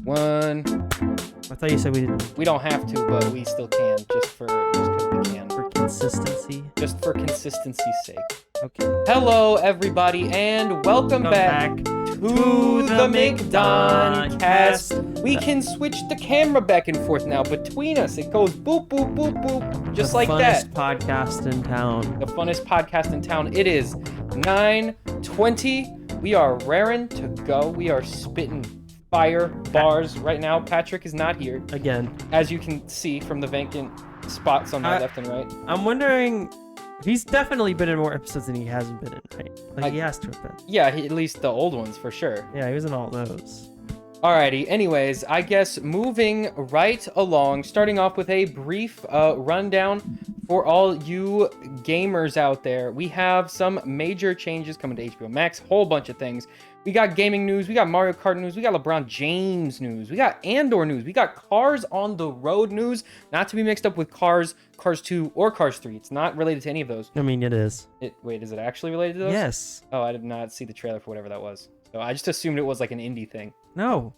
1. I thought you said we didn't. We don't have to, but we still can, just because we can. For consistency. Just for consistency's sake. Okay. Hello, everybody, and welcome back to the McDoncast. We can switch the camera back and forth now between us. It goes boop, boop, boop, boop, just like that. The funnest podcast in town. The funnest podcast in town. It is 9:20. We are raring to go. We are spitting fire bars right now. Patrick is not here. Again. As you can see from the vacant spots on my left and right. I'm wondering... He's definitely been in more episodes than he hasn't been in, right? Like he has to have been. Yeah, at least the old ones, for sure. Yeah, he was in all those. Alrighty, anyways, I guess moving right along, starting off with a brief rundown for all you gamers out there. We have some major changes coming to HBO Max, whole bunch of things. We got gaming news, we got Mario Kart news, we got LeBron James news, we got Andor news, we got Cars on the Road news, not to be mixed up with Cars 2, or Cars 3. It's not related to any of those. I mean, it is. Wait, is it actually related to those? Yes. Oh, I did not see the trailer for whatever that was. So I just assumed it was like an indie thing. No.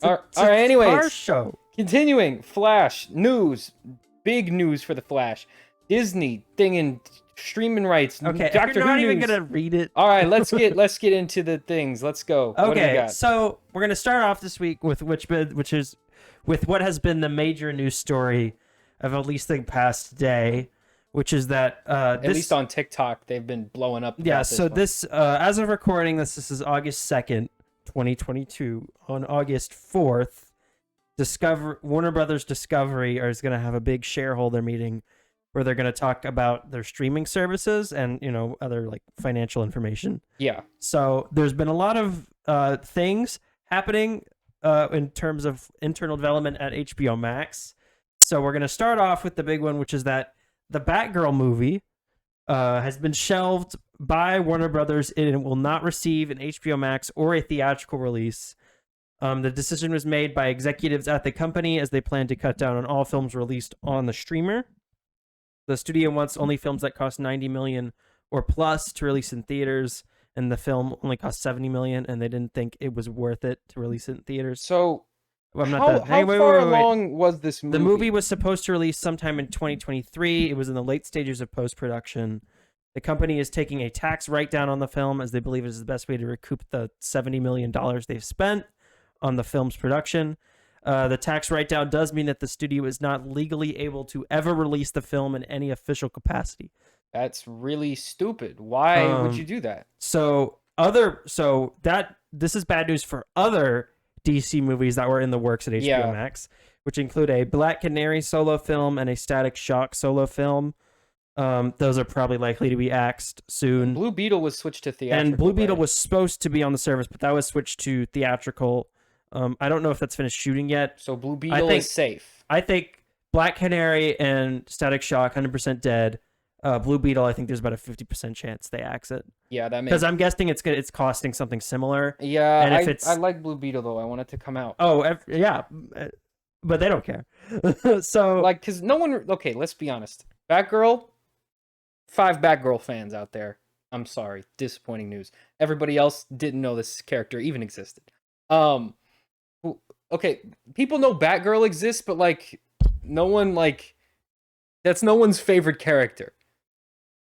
All right, anyways. Cars show. Continuing, Flash news. Big news for the Flash. Disney thinging streaming rights. Okay, Doctor if you're not Who even news. gonna read it. All right, let's get into the things. Let's go. What do we Okay, got? so we're gonna start off this week with what has been the major news story of at least the past day, which is that at least on TikTok they've been blowing up. Yeah. So this, as of recording this is August 2nd, 2022. On August 4th, Warner Brothers Discovery is going to have a big shareholder meeting where they're going to talk about their streaming services and, other like financial information. Yeah. So there's been a lot of things happening in terms of internal development at HBO Max. So we're going to start off with the big one, which is that the Batgirl movie has been shelved by Warner Brothers. It will not receive an HBO Max or a theatrical release. The decision was made by executives at the company as they plan to cut down on all films released on the streamer. The studio wants only films that cost $90 million or plus to release in theaters, and the film only cost $70 million, and they didn't think it was worth it to release it in theaters. So, how far along was this movie? The movie was supposed to release sometime in 2023. It was in the late stages of post-production. The company is taking a tax write-down on the film as they believe it is the best way to recoup the $70 million they've spent on the film's production. The tax write-down does mean that the studio is not legally able to ever release the film in any official capacity. That's really stupid. Why would you do that? This is bad news for other DC movies that were in the works at HBO Max, which include a Black Canary solo film and a Static Shock solo film. Those are probably likely to be axed soon. Blue Beetle was switched to theatrical. And Blue Beetle was supposed to be on the service, but that was switched to theatrical. I don't know if that's finished shooting yet. So Blue Beetle is safe. I think Black Canary and Static Shock 100% dead. Blue Beetle, I think there's about a 50% chance they axe it. Yeah, that makes. Because I'm guessing it's costing something similar. Yeah, and I like Blue Beetle though. I want it to come out. Oh, yeah, but they don't care. So because no one. Okay, let's be honest. Batgirl. 5 Batgirl fans out there. I'm sorry, disappointing news. Everybody else didn't know this character even existed. Okay, people know Batgirl exists, but no one that's no one's favorite character.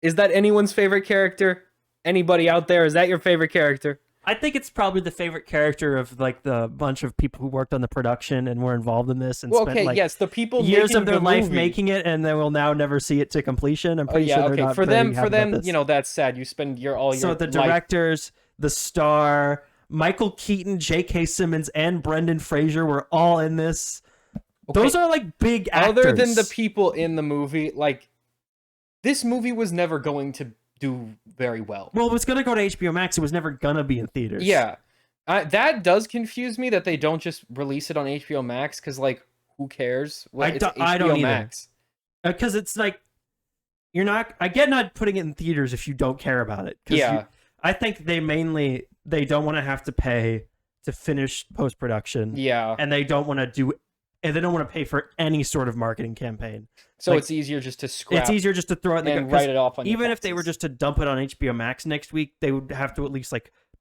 Is that anyone's favorite character? Anybody out there? Is that your favorite character? I think it's probably the favorite character of the bunch of people who worked on the production and were involved in this and spent yes, the people years of their life movie. making it, and they will now never see it to completion. I'm pretty sure they're not for them, this. That's sad. You spend all your so the directors, the star, Michael Keaton, J.K. Simmons, and Brendan Fraser were all in this. Okay. Those are big actors. Other than the people in the movie, this movie was never going to do very well. Well, it was going to go to HBO Max. It was never going to be in theaters. Yeah. That does confuse me that they don't just release it on HBO Max because, who cares? I don't Max. Because it's you're not... I get not putting it in theaters if you don't care about it. Yeah. I think they don't want to have to pay to finish post-production. Yeah. And they don't want to pay for any sort of marketing campaign. So it's easier just to scrap. It's easier just to throw it in and write it off on even your if they were just to dump it on HBO Max next week, they would have to at least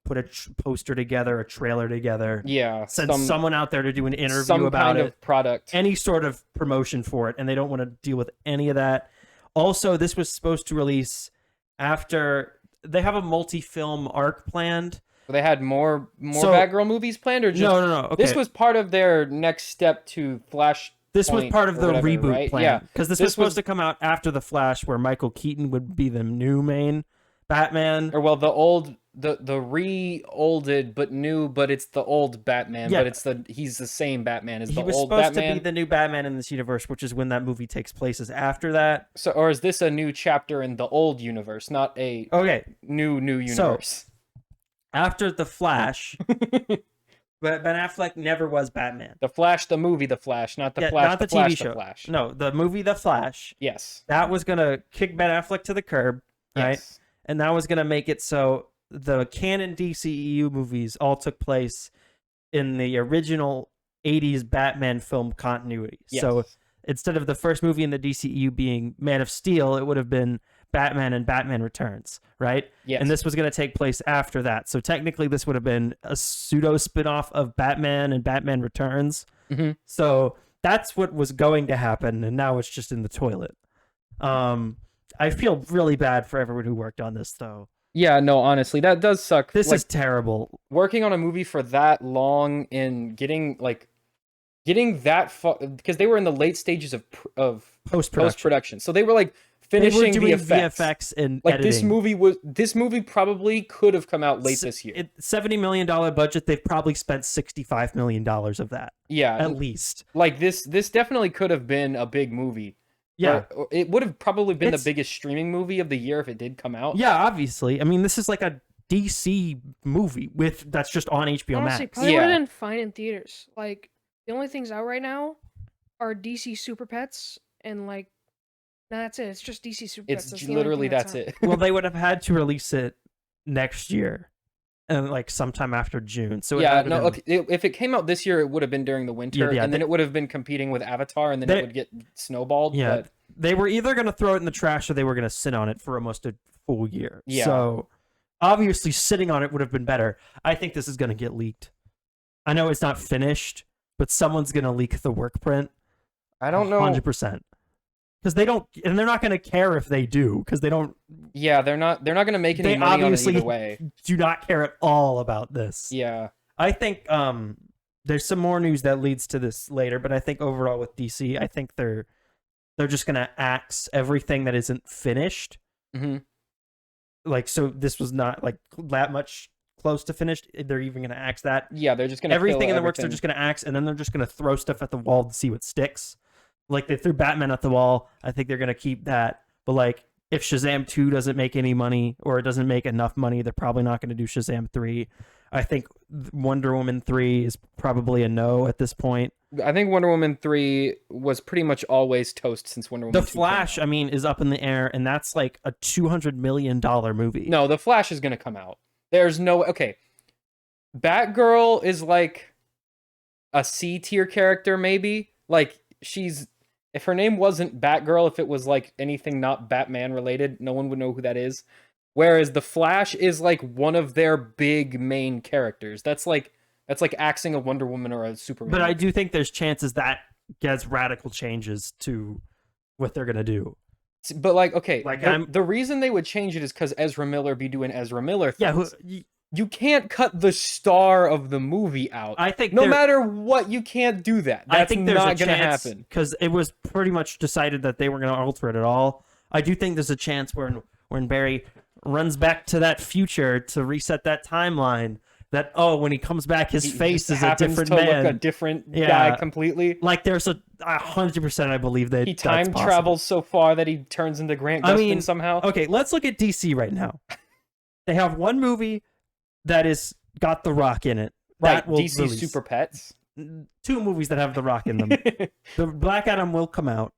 put a poster together, a trailer together. Yeah. Send someone out there to do an interview some about kind it. Of product. Any sort of promotion for it, and they don't want to deal with any of that. Also, this was supposed to release after they have a multi-film arc planned. They had more Batgirl movies planned, or just no. Okay. This was part of their next step to Flash. This was part of the reboot right? plan. Yeah, because this was supposed to come out after the Flash, where Michael Keaton would be the new main Batman. Or well, the re-olded but new, but it's the old Batman. Yeah. But he's the same Batman as the old Batman. He was supposed to be the new Batman in this universe, which is when that movie takes place. Is after that. So, or is this a new chapter in the old universe, not a new universe? So, after the Flash, but Ben Affleck never was Batman. The Flash, the movie, The Flash, not the Flash, not the Flash, TV show. The Flash. No, the movie, The Flash. Yes, that was gonna kick Ben Affleck to the curb, right? Yes. And that was gonna make it so the canon DCEU movies all took place in the original 80s Batman film continuity. Yes. So instead of the first movie in the DCEU being Man of Steel, it would have been Batman and Batman Returns, right? Yes. And this was going to take place after that. So technically this would have been a pseudo spin-off of Batman and Batman Returns. Mm-hmm. So that's what was going to happen, and now it's just in the toilet. I feel really bad for everyone who worked on this, though. Yeah, no, honestly, that does suck. This is terrible. Working on a movie for that long and getting that far, because they were in the late stages of post-production. So they were like finishing the VFX and like editing. this movie probably could have come out late this year. $70 million budget, they've probably spent $65 million of that. Yeah, at least. Like this definitely could have been a big movie. Yeah, or it would have probably been the biggest streaming movie of the year if it did come out. Yeah, obviously. I mean, this is like a DC movie that's just on HBO Honestly, Max. probably would have been fine in theaters. Like the only things out right now are DC Super Pets and like, no, that's it. It's just DC Super Pets. It's literally that's it. Well, they would have had to release it next year, and like sometime after June. So if it came out this year, it would have been during the winter, and then it would have been competing with Avatar, and then it would get snowballed. Yeah, but they were either going to throw it in the trash or they were going to sit on it for almost a full year. Yeah. So obviously, sitting on it would have been better. I think this is going to get leaked. I know it's not finished, but someone's going to leak the work print. I don't know, 100%. Because they don't, and they're not going to care if they do, because they don't. Yeah, they're not going to make any money on it either way. Do not care at all about this. Yeah, I think there's some more news that leads to this later, but I think overall with DC, I think they're just going to axe everything that isn't finished. Mm-hmm. Like, so this was not like that much close to finished. They're even going to axe that. Yeah, they're just going to everything in the works. They're just going to axe, and then they're just going to throw stuff at the wall to see what sticks. Like they threw Batman at the wall. I think they're going to keep that. But like if Shazam 2 doesn't make any money or it doesn't make enough money, they're probably not going to do Shazam 3. I think Wonder Woman 3 is probably a no at this point. I think Wonder Woman 3 was pretty much always toast since Wonder Woman 2 The Flash, I mean, is up in the air, and that's like a $200 million movie. No, The Flash is going to come out. There's no... Okay. Batgirl is like a C-tier character, maybe. Like, she's... If her name wasn't Batgirl, if it was like anything not Batman related, no one would know who that is. Whereas the Flash is like one of their big main characters. That's like axing a Wonder Woman or a Superman. But I do think there's chances that gets radical changes to what they're gonna do. But like, okay, like the reason they would change it is because Ezra Miller be doing Ezra Miller things. Yeah, you can't cut the star of the movie out. I think no matter what, you can't do that. That's I think there's not going to happen because it was pretty much decided that they weren't going to alter it at all. I do think there's a chance when Barry runs back to that future to reset that timeline. That when he comes back, his face is a different man. Look a different guy completely. Like there's 100%. I believe that he time travels so far that he turns into Grant Gustin somehow. Okay, let's look at DC right now. They have one movie that is got The Rock in it. Right, DC release. Super Pets. 2 movies that have The Rock in them. The Black Adam will come out.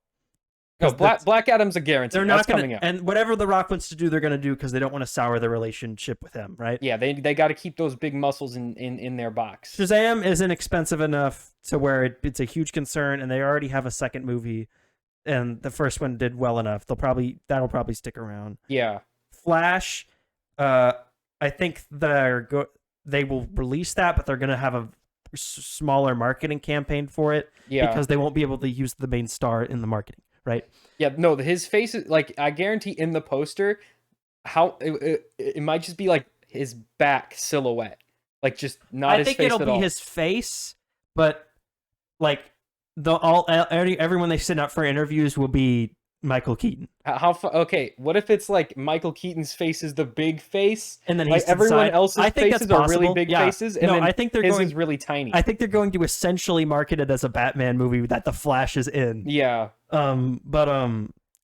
No, Black Adam's a guarantee. They're not coming out. And whatever The Rock wants to do, they're going to do because they don't want to sour the relationship with him, right? Yeah, they got to keep those big muscles in their box. Shazam isn't expensive enough to where it's a huge concern, and they already have a second movie, and the first one did well enough. That'll probably stick around. Yeah. Flash, I think they will release that, but they're gonna have a smaller marketing campaign for it because they won't be able to use the main star in the marketing, right? Yeah, no, his face is like, I guarantee in the poster, it might just be like his back silhouette, like just not his face at all. I think it'll be his face, but like everyone they send out for interviews will be Michael Keaton. Okay, what if it's like Michael Keaton's face is the big face, and then like everyone else's faces are really big yeah. faces, and no, then I think his is really tiny. I think they're going to essentially market it as a Batman movie that the Flash is in. Yeah.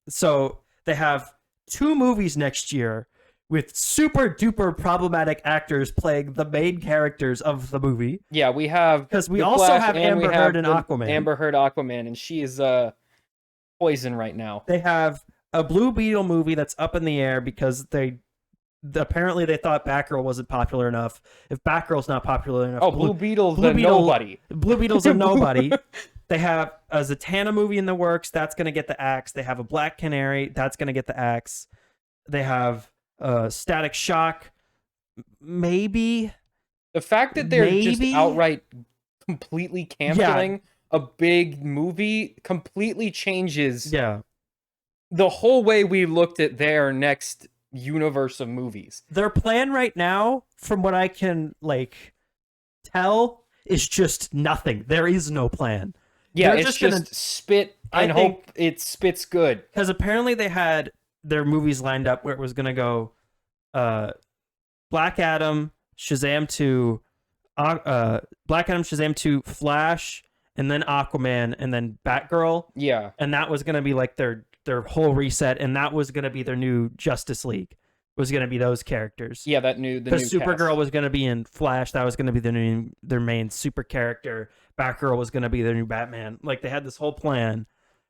So they have 2 movies next year with super duper problematic actors playing the main characters of the movie. Yeah, we have because we also Flash, have Amber Heard and Aquaman. Amber Heard Aquaman, and she is poison right now. They have a Blue Beetle movie that's up in the air because apparently they thought Batgirl wasn't popular enough. If Batgirl's not popular enough, Blue Beetle's a nobody. Blue Beetle's a nobody. They have a Zatanna movie in the works. That's going to get the axe. They have a Black Canary. That's going to get the axe. They have Static Shock. Maybe. The fact that they're just outright completely canceling a big movie completely changes the whole way we looked at their next universe of movies. Their plan right now, from what I can tell, is just nothing. There is no plan. Yeah, it's just spit and hope it spits good. Because apparently they had their movies lined up where it was going to go Black Adam, Shazam 2, Flash, and then Aquaman, and then Batgirl. Yeah. And that was going to be like their whole reset, and that was going to be their new Justice League. Was going to be those characters. Yeah, the new Supergirl cast was going to be in Flash. That was going to be their main super character. Batgirl was going to be their new Batman. Like, they had this whole plan,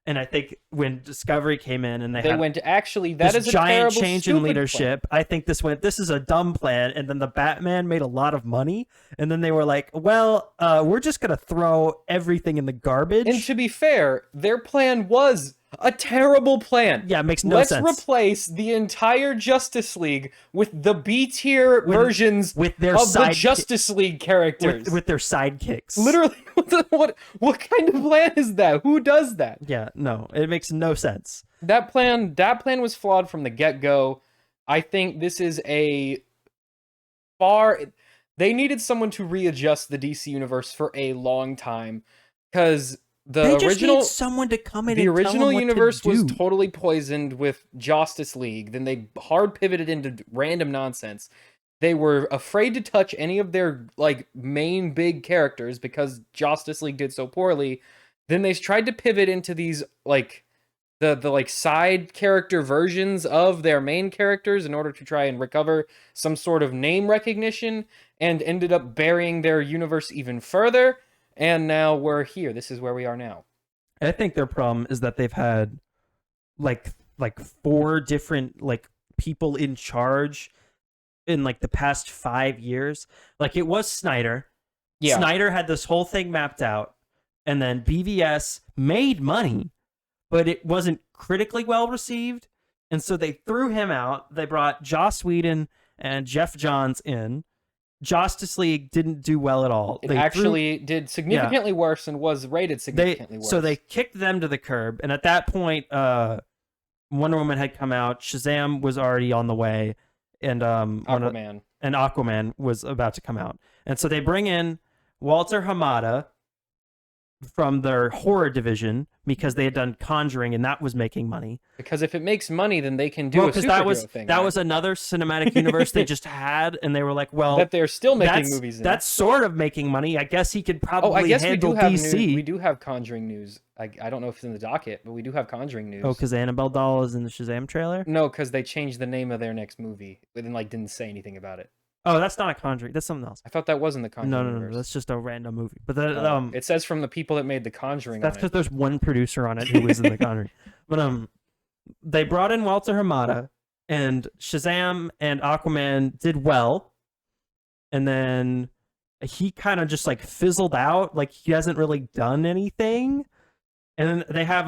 and I think when Discovery came in and they went, actually, that is a giant terrible, change in leadership. Plan. I think this is a dumb plan, and then the Batman made a lot of money, and then they were like, well, we're just going to throw everything in the garbage. And to be fair, their plan was a terrible plan. Yeah, it makes no sense. Let's replace the entire Justice League with the B-tier versions with their of the Justice League characters. With their sidekicks. Literally, what kind of plan is that? Who does that? Yeah, no, it makes no sense. That plan was flawed from the get-go. I think this is they needed someone to readjust the DC universe for a long time, because they just need someone to come in. The and original tell them universe what to was do. totally poisoned with Justice League. Then they hard pivoted into random nonsense. They were afraid to touch any of their main big characters because Justice League did so poorly. Then they tried to pivot into these the side character versions of their main characters in order to try and recover some sort of name recognition, and ended up burying their universe even further. And now we're here. This is where we are now. I think their problem is that they've had like 4 different people in charge in the past 5 years. It was Snyder. Yeah. Snyder had this whole thing mapped out, and then BVS made money, but it wasn't critically well received, and so they threw him out. They brought Joss Whedon and Jeff Johns in. Justice League didn't do well at all. It actually did significantly worse and was rated significantly worse. So they kicked them to the curb, and at that point, Wonder Woman had come out, Shazam was already on the way, and Aquaman was about to come out. And so they bring in Walter Hamada from their horror division because they had done Conjuring and that was making money. Because if it makes money, then they can do a superhero thing. That was another cinematic universe they just had, and they were like, well, that they're still making movies in. That's sort of making money. I guess he could probably handle DC. We do have Conjuring news. I don't know if it's in the docket, but we do have Conjuring news. Oh, because Annabelle Doll is in the Shazam trailer? No, because they changed the name of their next movie, but then didn't say anything about it. Oh, that's not a Conjuring. That's something else. I thought that was in the Conjuring universe. No. That's just a random movie. But it says from the people that made the Conjuring. That's because there's one producer on it who was in the Conjuring. But they brought in Walter Hamada, and Shazam and Aquaman did well, and then he kind of just fizzled out. He hasn't really done anything. And then they have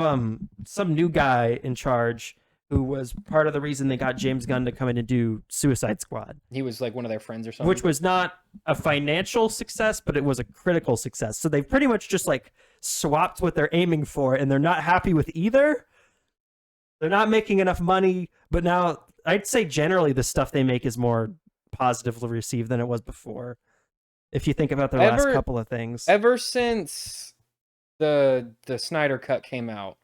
some new guy in charge who was part of the reason they got James Gunn to come in and do Suicide Squad, He was like one of their friends or something. which was not a financial success, but it was a critical success. So they've pretty much just like swapped what they're aiming for, and they're not happy with either. They're not making enough money, but now I'd say generally the stuff they make is more positively received than it was before. If you think about the last couple of things, ever since the Snyder Cut came out,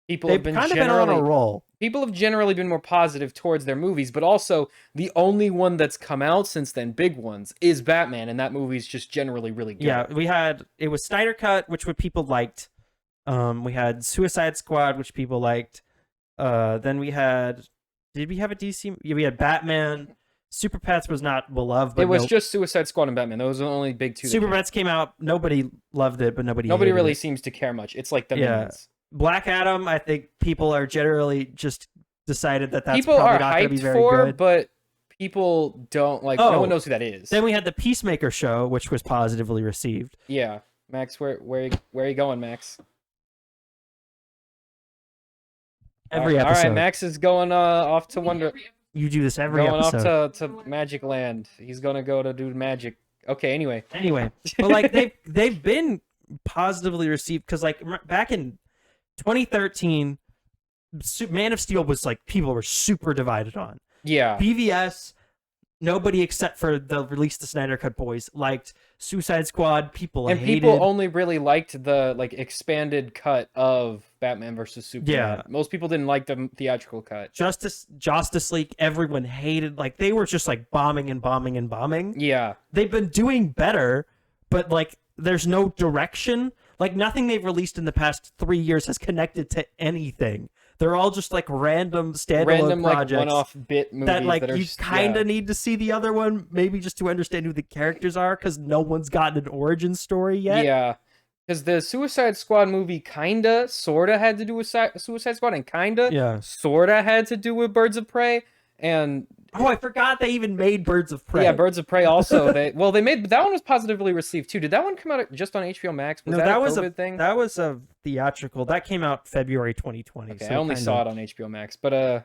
people have been kind of been on a roll. People have generally been more positive towards their movies, but also the only one that's come out since then, big ones, is Batman, and that movie's just generally really good. Yeah, it was Snyder Cut, which what people liked. We had Suicide Squad, which people liked. Then we had, did we have a DC? Yeah, we had Batman. Super Pets was not beloved, but it was just Suicide Squad and Batman. Those are the only big two. Super Pets came out. Nobody loved it, but nobody really it. seems to care much. It's like the Minions. Black Adam, I think people are generally just decided that that's people probably are not going to be hyped very for, good. But people don't like. No one knows who that is. Then we had the Peacemaker show, which was positively received. Yeah, Max, where are you going, Max? Every episode. All right, Max is going off to Wonder. You do this every episode. Going off to Magic Land. He's gonna go to do magic. Okay. Anyway, but like they've been positively received because like back in 2013, Man of Steel was like people were super divided on. Yeah. BVS, nobody except for the release the Snyder Cut boys liked. Suicide Squad, people hated. People only really liked the like expanded cut of Batman versus Superman. Yeah. Most people didn't like the theatrical cut. Justice League, everyone hated. Like they were just like bombing. Yeah. They've been doing better, but like there's no direction. Like nothing they've released in the past 3 years has connected to anything. They're all just like random standalone projects, like one-off bit movies that like that are you kind of need to see the other one, maybe just to understand who the characters are, because no one's gotten an origin story yet. Yeah, because the Suicide Squad movie sorta had to do with Suicide Squad, and sorta had to do with Birds of Prey, and I forgot they even made Birds of Prey. Yeah, Birds of Prey also. They made that one was positively received too. Did that one come out just on HBO Max? That was a COVID thing. That was a theatrical. That came out February 2020. Okay, so I only saw it on HBO Max, but all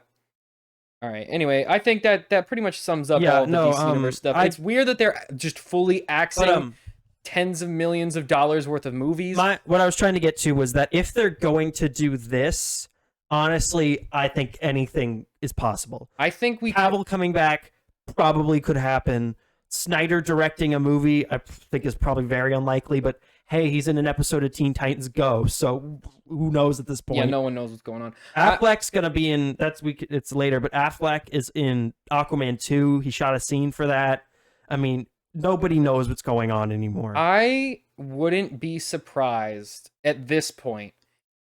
right. Anyway, I think that pretty much sums up all the DC Universe stuff. It's weird that they're just fully axing tens of millions of dollars worth of movies. What I was trying to get to was that if they're going to do this, honestly, I think anything is possible. I think Cavill coming back probably could happen. Snyder directing a movie, I think is probably very unlikely, but hey, he's in an episode of Teen Titans Go, so who knows at this point? Yeah, no one knows what's going on. Affleck's gonna be in it's later, but Affleck is in Aquaman 2. He shot a scene for that. I mean, nobody knows what's going on anymore. I wouldn't be surprised at this point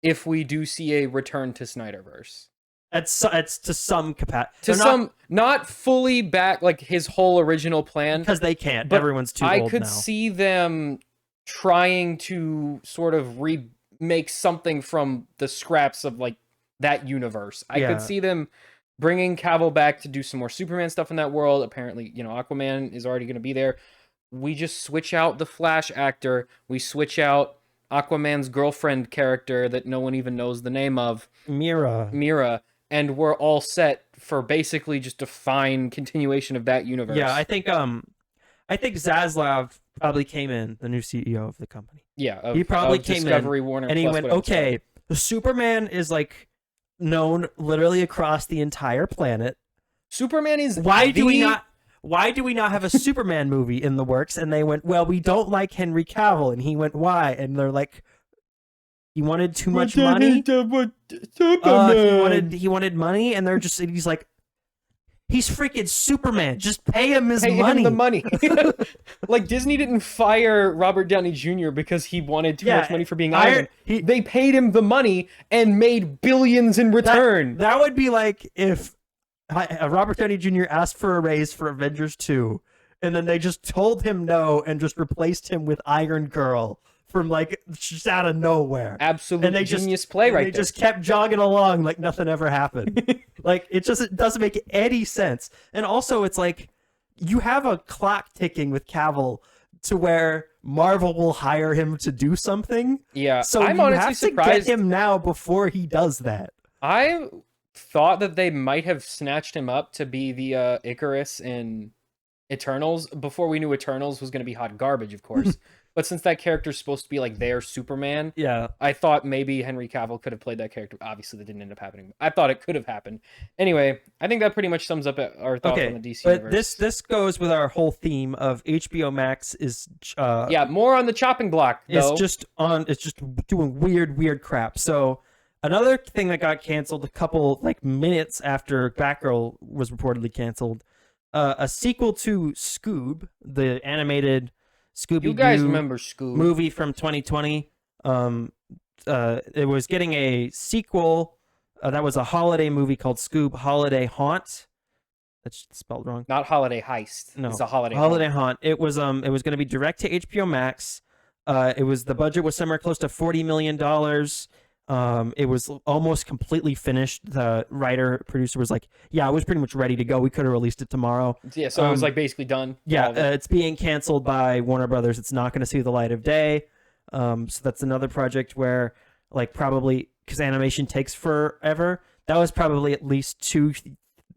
if we do see a return to Snyderverse. It's to some capacity. Not fully back, like his whole original plan. Because they can't. But everyone's too old now. I could see them trying to sort of remake something from the scraps of like that universe. I could see them bringing Cavill back to do some more Superman stuff in that world. Apparently, Aquaman is already going to be there. We just switch out the Flash actor. We switch out Aquaman's girlfriend character that no one even knows the name of. Mira. And we're all set for basically just a fine continuation of that universe. Yeah, I think Zaslav probably came in, the new CEO of the company. Yeah, he probably came Discovery, in, Warner, and he went, okay, the Superman is like known literally across the entire planet. Superman is why do we not have a Superman movie in the works? And they went, well, we don't like Henry Cavill. And he went, why? And they're like, he wanted too much money. He wanted money, and he's like, he's freaking Superman. Just pay him his money. Pay him the money. Like Disney didn't fire Robert Downey Jr. because he wanted too much money for being Iron. They paid him the money and made billions in return. That would be like if Robert Downey Jr. asked for a raise for Avengers 2, and then they just told him no and just replaced him with Iron Girl. From like just out of nowhere, absolute genius play right there. They just kept jogging along like nothing ever happened. Like it doesn't make any sense. And also, it's like you have a clock ticking with Cavill to where Marvel will hire him to do something. Yeah, so I'm honestly surprised to get him now before he does that. I thought that they might have snatched him up to be the Icarus in Eternals before we knew Eternals was going to be hot garbage, of course. But since that character's supposed to be like their Superman, Yeah. I thought maybe Henry Cavill could have played that character. Obviously, that didn't end up happening. I thought it could have happened. Anyway, I think that pretty much sums up our thoughts on the DC but universe. this goes with our whole theme of HBO Max is yeah, more on the chopping block, though. It's just doing weird crap. So another thing that got canceled a couple like minutes after Batgirl was reportedly canceled, a sequel to Scoob, the animated Scooby-Doo You guys remember Scoob? movie from 2020. It was getting a sequel. That was a holiday movie called Scoob Holiday Haunt. That's spelled wrong. Not Holiday Heist. No, It's a Holiday Haunt. It was going to be direct to HBO Max. The budget was somewhere close to $40 million. It was almost completely finished. The producer was like, yeah, I was pretty much ready to go. We could have released it tomorrow. Yeah, so it was like basically done. Yeah, all of it. it's being canceled by Warner Brothers. It's not going to see the light of day. So that's another project where, like, probably because animation takes forever. That was probably at least 2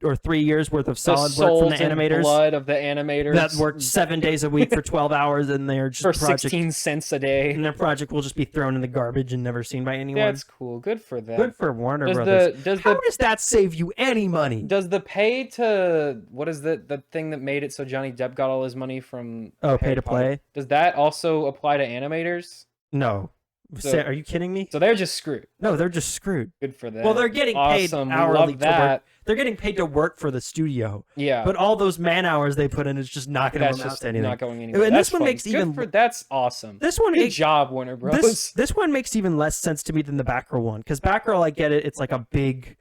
or 3 years worth of solid work from the animators. Blood of the animators That worked 7 days a week for 12 hours, and they're just for 16 cents a day. And their project will just be thrown in the garbage and never seen by anyone. That's cool. Good for them. Good for Warner Brothers. How does that save you any money? Does the pay to what is the thing that made it so Johnny Depp got all his money from pay to play? Does that also apply to animators? No. So, are you kidding me? So they're just screwed. No, they're just screwed. Good for them. Well, they're getting paid awesome. hourly Love that. to work. They're getting paid to work for the studio. Yeah. But all those man hours they put in is just not going to amount to anything. Not going anywhere. And that's this one fun. makes that's awesome. This one Good job, Warner Bros. This one makes even less sense to me than the Batgirl one, because Batgirl, I get it. It's like a big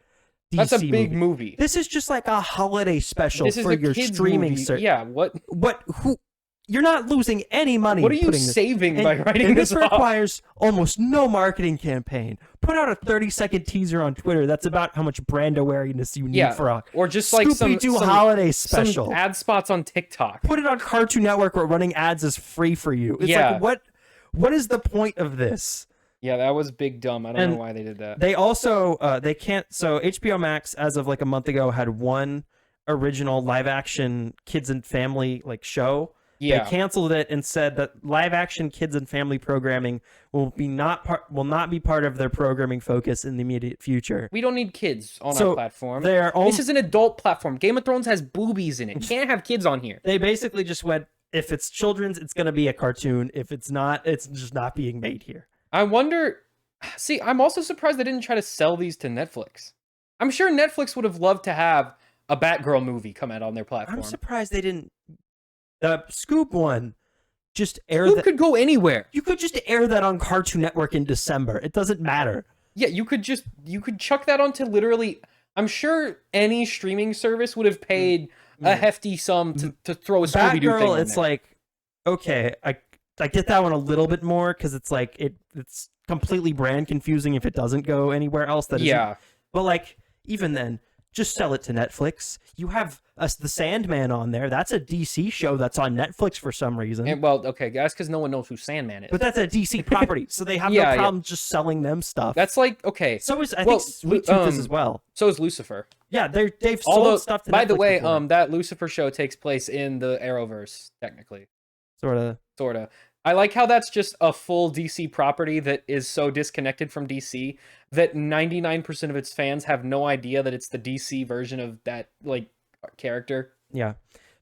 DC That's a big movie. This is just like a holiday special for your streaming service. Yeah. Who? You're not losing any money. What are you saving by writing and this this requires almost no marketing campaign. Put out a 30-second teaser on Twitter. That's about how much brand awareness you need for a or just like some holiday special. Some ad spots on TikTok. Put it on Cartoon Network where running ads is free for you. It's like what is the point of this? Yeah, that was big dumb. I don't know why they did that. They also they can't. So HBO Max, as of like a month ago, had one original live action kids and family like show. Yeah. They canceled it and said that live action kids and family programming will not be part of their programming focus in the immediate future. We don't need kids on our platform. This is an adult platform. Game of Thrones has boobies in it. Can't have kids on here. They basically just went, if it's children's, it's going to be a cartoon. If it's not, it's just not being made here. I wonder. See, I'm also surprised they didn't try to sell these to Netflix. I'm sure Netflix would have loved to have a Batgirl movie come out on their platform. I'm surprised they didn't. The Scoop one, just air Scoop could go anywhere. You could just air that on Cartoon Network in December. It doesn't matter. Yeah, you could chuck that onto literally. I'm sure any streaming service would have paid a hefty sum to throw a Scooby-Doo thing on it's there. like, okay, I get that one a little bit more because it's like it's completely brand confusing if it doesn't go anywhere else. But like even then, just sell it to Netflix. You have the Sandman on there. That's a DC show that's on Netflix for some reason. And, well, okay, that's because no one knows who Sandman is. But that's a DC property, so they have no problem just selling them stuff. That's like, okay. So I think Sweet Tooth is as well. So is Lucifer. Yeah, they've sold stuff to Netflix. By the way, before. that Lucifer show takes place in the Arrowverse, technically. Sorta. I like how that's just a full DC property that is so disconnected from DC that 99% of its fans have no idea that it's the DC version of that like character. Yeah.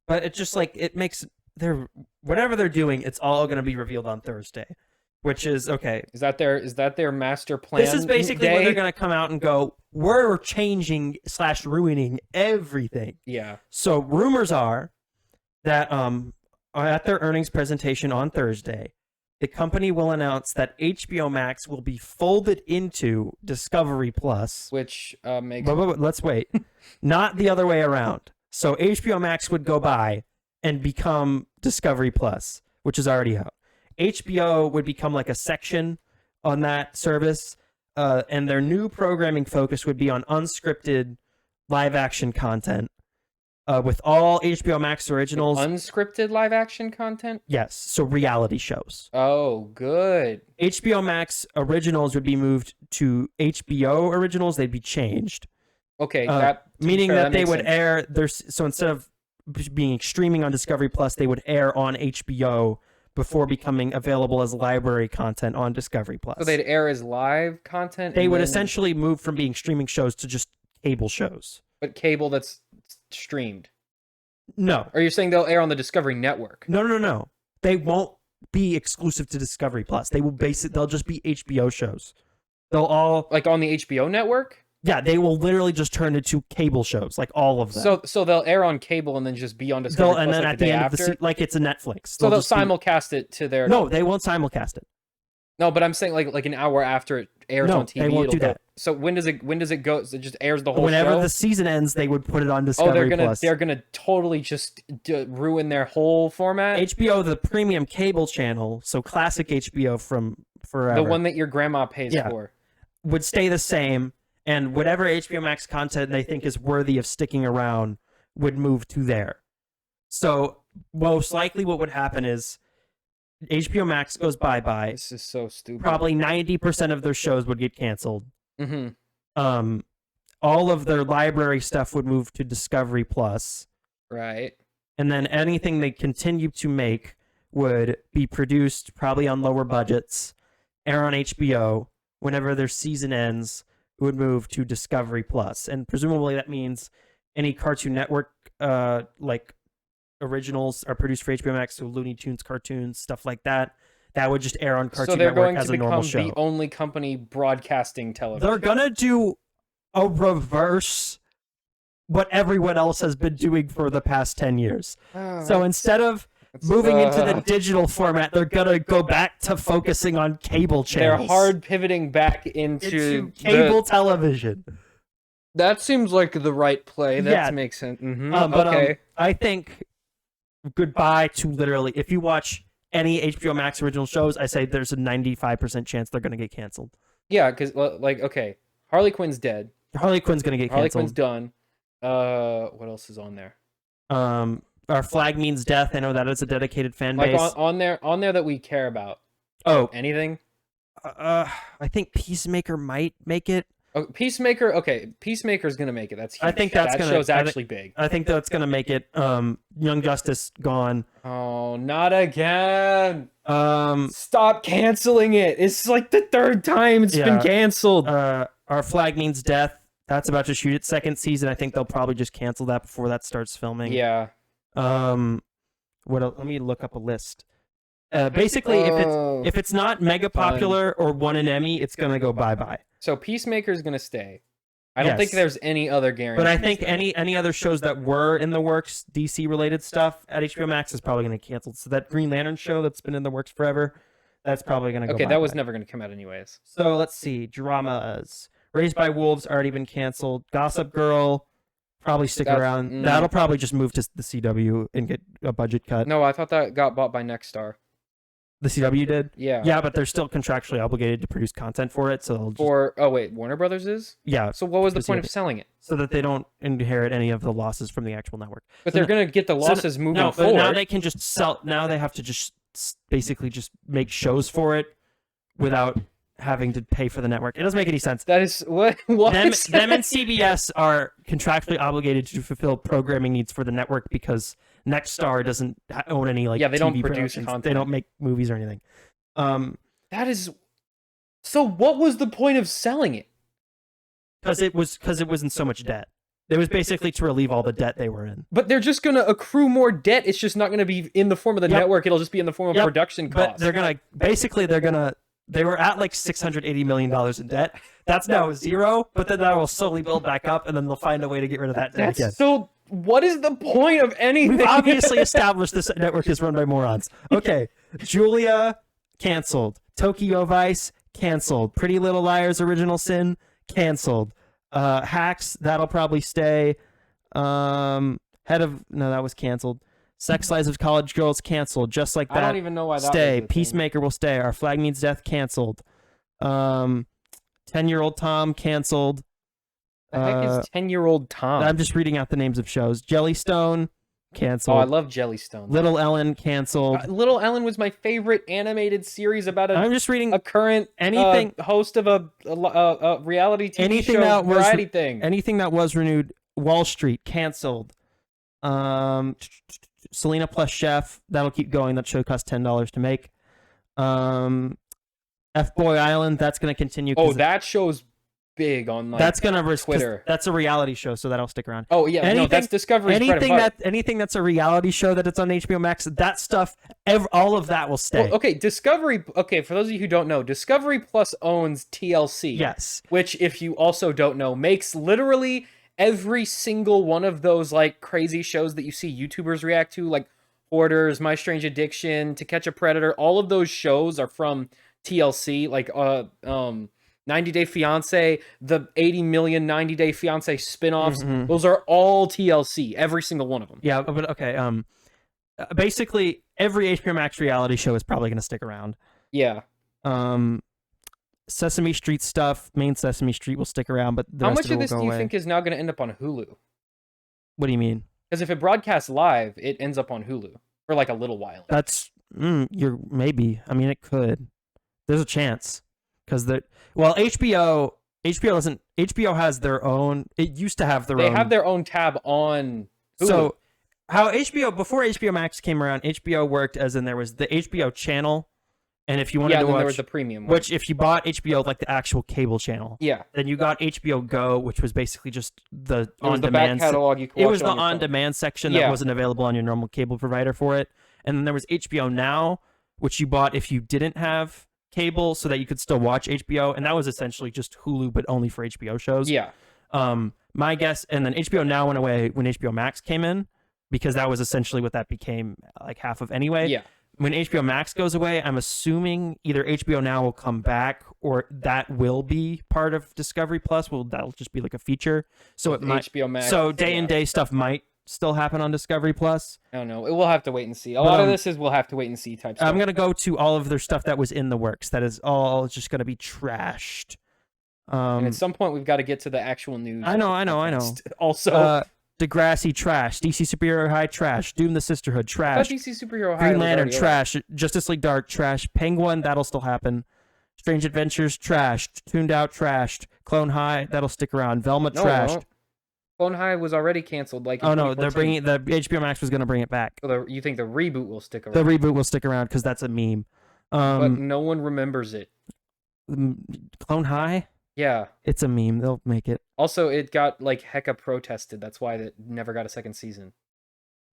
But it's just like it makes whatever they're doing, it's all going to be revealed on Thursday, which is okay. Is that their master plan? This is basically where they're going to come out and go, we're changing / ruining everything. Yeah. So rumors are that at their earnings presentation on Thursday, the company will announce that HBO Max will be folded into Discovery Plus. Which makes... Let's wait. Not the other way around. So HBO Max would go by and become Discovery Plus, which is already out. HBO would become like a section on that service, and their new programming focus would be on unscripted live-action content. With all HBO Max originals. Unscripted live action content? Yes, so reality shows. Oh, good. HBO Max originals would be moved to HBO originals. They'd be changed. Okay, that to be meaning fair, that they makes would sense. air so instead of being streaming on Discovery Plus, they would air on HBO before becoming available as library content on Discovery Plus. So they'd air as live content. They and would then- essentially move from being streaming shows to just cable shows. but cable that's streamed. No, Or you're saying they'll air on the Discovery Network? no. They won't be exclusive to Discovery Plus. They'll just be HBO shows. They'll all Like on the HBO network? they will literally just turn into cable shows, like all of them. So they'll air on cable and then just be on Discovery Plus And then like at the the day end after? of the like it's a Netflix. So they'll just be- simulcast it to their... No, they won't simulcast it. No, but I'm saying like an hour after it airs No, on TV. they won't it'll do go- that. So when does it go? So it just airs the whole Whenever show? the season ends, they would put it on Oh, Discovery Plus. they're gonna totally just ruin their whole format. HBO, the premium cable channel, so classic HBO from forever, The one that your grandma pays Yeah. for. would stay the same, and whatever HBO Max content they think is worthy of sticking around would move to there. So most likely what would happen is HBO Max goes bye-bye. This is so stupid. Probably 90% of their shows would get canceled. Mm-hmm. All of their library stuff would move to Discovery Plus. Right. And then anything they continue to make would be produced probably on lower budgets, air on HBO. Whenever their season ends, it would move to Discovery Plus. And presumably that means any Cartoon Network like originals are produced for HBO Max, so Looney Tunes cartoons, stuff like that. That would just air on Cartoon So they're Network going as to a normal become show. the only company broadcasting television. They're gonna do a reverse what everyone else has been doing for the past 10 years. So instead of moving into the digital format, they're gonna go back to focusing on cable they're channels. hard pivoting back into cable television. That seems like the right play. That Yeah. makes sense. Mm-hmm. But okay. I think goodbye to literally, if you watch any HBO Max original shows, I say there's a 95% chance they're gonna get canceled. Yeah, because okay, Harley Quinn's dead. Harley Quinn's gonna get Harley canceled. Quinn's done. What else is on there? Our Flag Means Death. I know that is a dedicated fan Like base. on there that we care about. Oh, Anything? I think Peacemaker might make it. Oh, Peacemaker. Okay, Peacemaker's gonna make it. That's huge. I think that's that gonna- show's I thi- actually big. I think that's gonna make it. Young Justice gone. Oh, not again! Um, Stop canceling it. It's like the third time it's been Yeah. canceled. Our Flag Means Death. That's about to shoot its second season. I think they'll probably just cancel that before that starts filming. Yeah. What else? Let me look up a list. Basically, Oh, if it's not mega popular or won an Emmy, it's gonna go bye bye. so Peacemaker's gonna stay. I don't think Yes. there's any other guarantee. But I think any other shows that were in the works, DC related stuff at HBO Max is probably gonna get canceled. So that Green Lantern show that's been in the works forever, that's probably gonna go. Okay, that was bye-bye. never gonna come out anyways. So let's see. Dramas. Raised by Wolves already been canceled. Gossip Girl probably stick That's- around. That'll probably just move to the CW and get a budget cut. No, I thought that got bought by Nexstar. The CW did. Yeah. Yeah, but they're still contractually obligated to produce content for it. So they'll just, Oh wait, Warner Brothers is. yeah, So what was the The point of CW. selling it? so that they don't inherit any of the losses from the actual network. But So they're no- gonna get the So losses moving no, but forward. now they can just sell. Now they have to just basically just make shows for it without having to pay for the network. It doesn't make any sense. That is what. What? Them and CBS are contractually obligated to fulfill programming needs for the network because Nexstar doesn't own any Yeah, they don't TV produce productions. content. They don't make movies or anything. That is. So what was the point of selling it? Because it was in so much debt. It was basically to relieve all the debt they were in. But they're just gonna accrue more debt. It's just not gonna be in the form of the Yep. network. It'll just be in the form of Yep. production But costs. they were at like $680 million in debt. That's now zero, but then that will slowly build back up, and then they'll find a way to get rid of that debt That's again. so. What is the point of anything? We've obviously established this network is run by morons. Okay, Julia, canceled. Tokyo Vice, canceled. Pretty Little Liars Original Sin, canceled. Hacks, that'll probably stay. No, that was canceled. Sex Lives of College Girls, canceled. Just like that. I don't even know why that stay. was the thing. Peacemaker will stay. Our Flag Means Death, canceled. 10-Year-Old Tom, canceled. The heck is 10-year-old Tom? I'm just reading out the names of shows. Jellystone, canceled. Oh, I love Jellystone. Little Ellen canceled. Little Ellen was my favorite animated series about I'm just reading a current anything host of a reality TV anything show that was variety thing. anything that was renewed. Wall Street canceled. Selena plus Chef, that'll keep going. That show costs $10 to make. F Boy Island, that's gonna continue. Oh, that show's big on like that's gonna Twitter. That's a reality show, so that'll stick around. Oh yeah, no, that's Discovery's bread and butter. Anything that's a reality show that it's on HBO Max, that stuff, all of that will stay. Well, okay, Discovery. Okay, for those of you who don't know, Discovery Plus owns TLC. Yes. Which, if you also don't know, makes literally every single one of those like crazy shows that you see YouTubers react to, like Hoarders, My Strange Addiction, To Catch a Predator. All of those shows are from TLC. Like 90 Day Fiance, the 80 million 90 Day Fiance spin-offs. Mhm. Those are all TLC, every single one of them. Yeah, but okay. Basically, every HBO Max reality show is probably going to stick around. Yeah. Sesame Street stuff, main Sesame Street will stick around, but the How rest much of, it of will this go do you away. think is now going to end up on Hulu? What do you mean? Because if it broadcasts live, it ends up on Hulu for like a little while. That's you're maybe. I mean, it could. There's a chance because HBO has their own. It used to have their own. They have their own tab on Hulu. So how before HBO Max came around, HBO worked as in there was the HBO channel, and if you wanted to then watch, there was the premium one. which if you bought HBO like the actual cable channel, Yeah. then you got HBO Go, which was basically just the It was the on-demand. back catalog. You could It watch was the on your phone. on-demand section Yeah. that wasn't available on your normal cable provider for it, and then there was HBO Now, which you bought if you didn't have cable, so that you could still watch HBO, and that was essentially just Hulu, but only for HBO shows. Yeah. My guess, and then HBO Now went away when HBO Max came in, because that was essentially what that became like half of anyway. Yeah. When HBO Max goes away, I'm assuming either HBO Now will come back or that will be part of Discovery Plus. That'll just be like a feature. So it might. HBO Max. So day and day stuff might still happen on Discovery Plus. I don't know. We'll have to wait and see. A lot of this is we'll have to wait and see type stuff. I'm gonna go to all of their stuff that was in the works. That is all just gonna be trashed. And at some point, we've got to get to the actual news. I know. Also, Degrassi trash, DC Superhero High trash, Doom the Sisterhood I thought trash, DC Superhero High Green was Lantern already over. trash, Justice League Dark trash, Penguin that'll still happen, Strange Adventures trashed, Tuned Out trashed, Clone High that'll stick around, Velma No, trashed. no. Clone High was already canceled. Like. Oh in no, they're 2014. bringing the HBO Max was gonna bring it back. So you think the reboot will stick around? The reboot will stick around because that's a meme. But no one remembers it. Clone High, Yeah. it's a meme. They'll make it. Also, it got like hecka protested. That's why it never got a second season.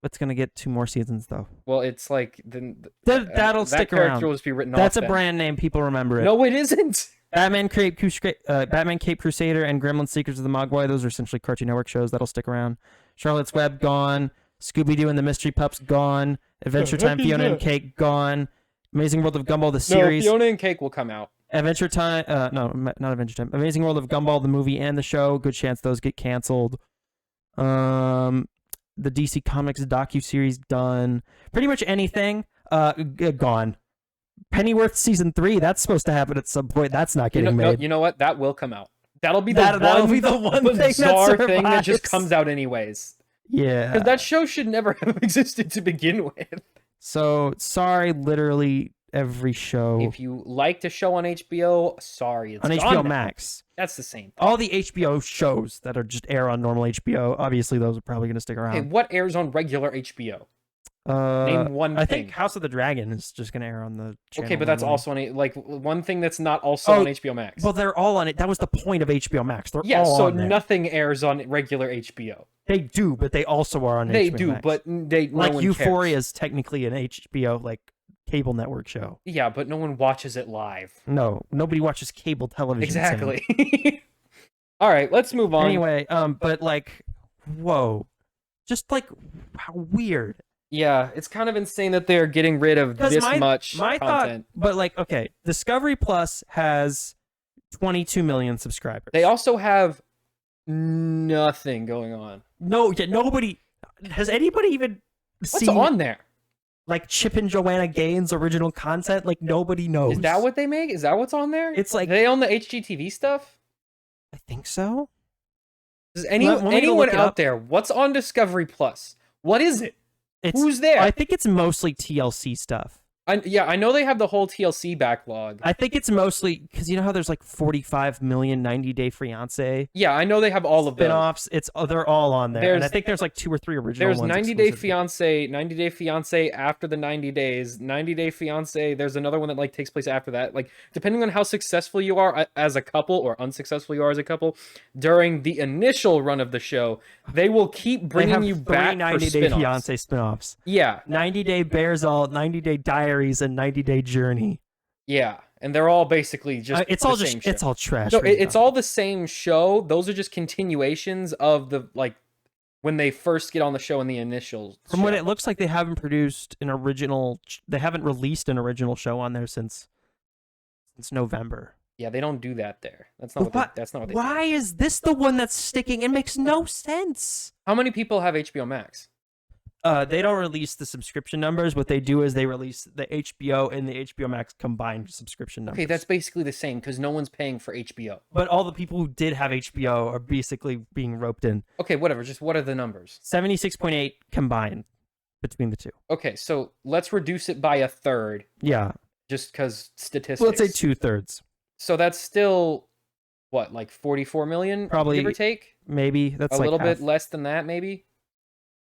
It's gonna get 2 more seasons though. Well, it's like That'll that stick character around. will just be written That's off. a brand name. People remember it. No, it isn't. Batman Cape Crusader and Gremlin Secrets of the Mogwai. Those are essentially Cartoon Network shows that'll stick around. Charlotte's Web gone. Scooby Doo and the Mystery Pups gone. Adventure Time Fiona and Cake gone. Amazing World of Gumball the series. No, Fiona and Cake will come out. Adventure Time. No, not Adventure Time. Amazing World of Gumball the movie and the show. Good chance those get canceled. The DC Comics docuseries done. Pretty much anything gone. Pennyworth season 3, that's supposed to happen at some point. That's not getting made. You know what? That will come out. That'll be the That'll be the one thing that bizarre thing that just survives. comes out anyways. Yeah. Because that show should never have existed to begin with. So sorry, literally every show If you liked a show on HBO, sorry, it's on gone HBO now. Max. That's the same. All the HBO shows that are just air on normal HBO, obviously those are probably going to stick Hey, around. what airs on regular HBO? Name one I thing. think House of the Dragon is just going to air on the channel. Okay, but that's normally. also on like one thing that's not also Oh, on HBO Max. Well, they're all on it. That was the point of HBO Max. They're Yeah, all so on there. nothing airs on regular HBO. They do, but they also are on They HBO do, Max. but no like one Euphoria cares. is technically an HBO like cable network show. Yeah, but no one watches it live. No, nobody watches cable television. Sam. Exactly. All right, let's move on. Anyway, but like, whoa, just like how weird. Yeah, it's kind of insane that they're getting rid of 'Cause this my much thought, content. but like, okay, Discovery Plus has 22 million subscribers. They also have nothing going on. No, yeah, nobody has anybody even What's seen on there? like Chip and Joanna Gaines original content. Like nobody knows. Is that what they make? Is that what's on there? It's like- Do they own the HGTV stuff? I think so. Does Want me to anyone look it out up? there? What's on Discovery Plus? What is it? Who's there? I think it's mostly TLC stuff. Yeah, I know they have the whole TLC backlog. I think it's mostly because you know how there's like 45 million 90 Day Fiance Yeah, I know they have all of those. spin-offs. They're all on there, and I think there's like 2 or 3 original There's ones. 90 Day Fiance, 90 Day Fiance after the 90 days, 90 Day Fiance. There's another one that like takes place after that. Like depending on how successful you are as a couple or unsuccessful you are as a couple during the initial run of the show, they will keep bringing you back 90 for Day spin-offs. Fiance spin-offs. Yeah, 90 Day Bears All, 90 Day Diaries, and 90 Day Journey. yeah, and they're all basically just It's the all same show. it's all trash. No, right it's now. all the same show. Those are just continuations of the like when they first get on the show in the initial. From what it looks like, they haven't produced an original. They haven't released an original show on there since November. Yeah, they don't do that there. That's not what. That's not what they. Why is this the one that's sticking? It makes no sense. How many people have HBO Max? They don't release the subscription numbers. What they do is they release the HBO and the HBO Max combined subscription numbers. Okay, that's basically the same because no one's paying for HBO. But all the people who did have HBO are basically being roped in. Okay, whatever. Just what are the numbers? 76.8 combined between the two. Okay, so let's reduce it by a third, Yeah. just because statistics. Well, let's say 2/3. So that's still what, like 44 million, Probably, give or take. Maybe that's A like little half. bit less than that, maybe.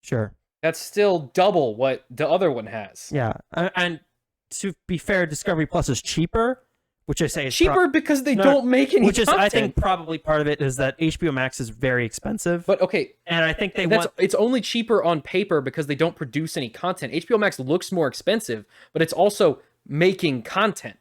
Sure. That's still double what the other one has. Yeah, and to be fair, Discovery Plus is cheaper, which I say is Cheaper because they don't make any which is content. I think probably part of it is that HBO Max is very expensive. But okay, and I think it's only cheaper on paper because they don't produce any content. HBO Max looks more expensive, but it's also making content.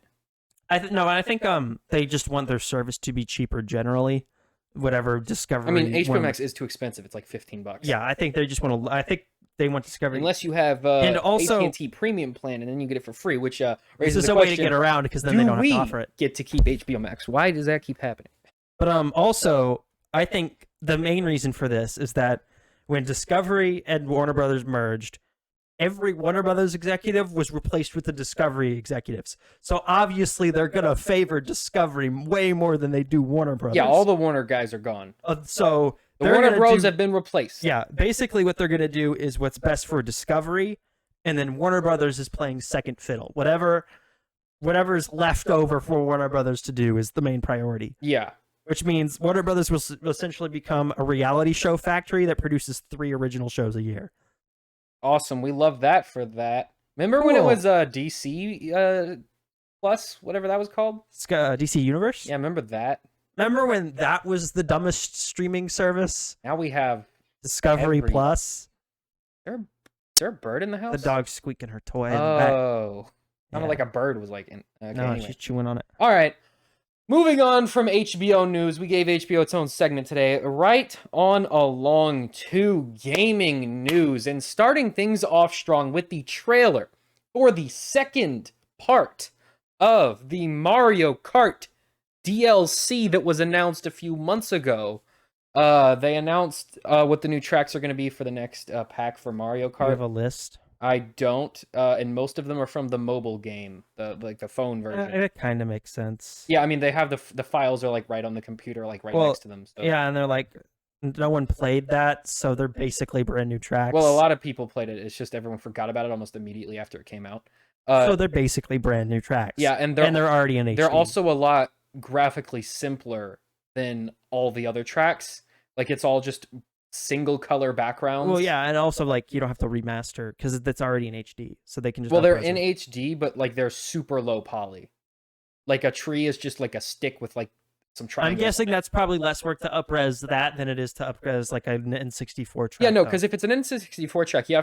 I think they just want their service to be cheaper generally. Whatever Discovery. I mean, HBO Max is too expensive. It's like $15. Yeah, I think they just want to. I think they want Discovery. Unless you have and also AT&T premium plan, and then you get it for free, which this raises is the a way to question, get around because then they don't have to offer it. Get to keep HBO Max? Why does that keep happening? But also, I think the main reason for this is that when Discovery and Warner Brothers merged, every Warner Brothers executive was replaced with the Discovery executives. So obviously they're going to favor Discovery way more than they do Warner Brothers. Yeah, all the Warner guys are gone. So the Warner Bros have been replaced. Yeah, basically what they're going to do is what's best for Discovery, and then Warner Brothers is playing second fiddle. Whatever's left over for Warner Brothers to do is the main priority. Yeah. Which means Warner Brothers will essentially become a reality show factory that produces 3 original shows a year. Awesome. We love that for that. Remember when it was DC Plus, whatever that was called? DC Universe? Yeah, remember that? Remember when that was the dumbest streaming service? Now we have Discovery Plus. Is there a bird in the house? The dog's squeaking her toy. Oh. Sounded Yeah. like a bird was like in. Okay, No, anyway. she's chewing on it. All right. Moving on from HBO news, we gave HBO its own segment today. Right on along to gaming news and starting things off strong with the trailer for the second part of the Mario Kart DLC that was announced a few months ago. They announced what the new tracks are going to be for the next pack for Mario Kart. You have a list? I don't, and most of them are from the mobile game, the phone version. It kind of makes sense. Yeah, I mean they have the files are like right on the computer, like right next to them. So. Yeah, and they're like, no one played that, so they're basically brand new tracks. Well, a lot of people played it. It's just everyone forgot about it almost immediately after it came out. So they're basically brand new tracks. Yeah, and they're already in HD. They're also a lot graphically simpler than all the other tracks. Like it's all just single color backgrounds. Well, yeah, and also like you don't have to remaster because it's already in HD, so they can just. Well, they're in HD, but like they're super low poly. Like a tree is just like a stick with like some triangles. I'm guessing that's probably less work to upres that than it is to upres like an N64 track. Yeah, no, because if it's an N64 track, you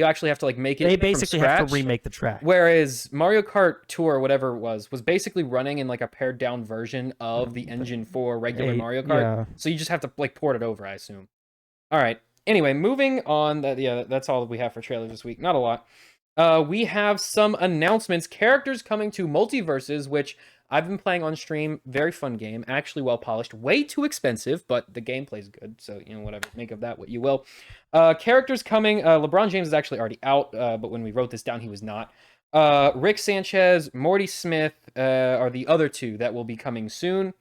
actually have to like make it. They basically from scratch, have to remake the track. Whereas Mario Kart Tour, or whatever it was basically running in like a pared down version of the engine for regular Mario Kart. Yeah. So you just have to like port it over, I assume. All right. Anyway, moving on. That's all we have for trailers this week. Not a lot. We have some announcements. Characters coming to Multiverses, which I've been playing on stream. Very fun game. Actually well polished. Way too expensive, but the gameplay's good. So, whatever. Make of that what you will. Characters coming. LeBron James is actually already out, but when we wrote this down, he was not. Rick Sanchez, Morty Smith are the other two that will be coming soon.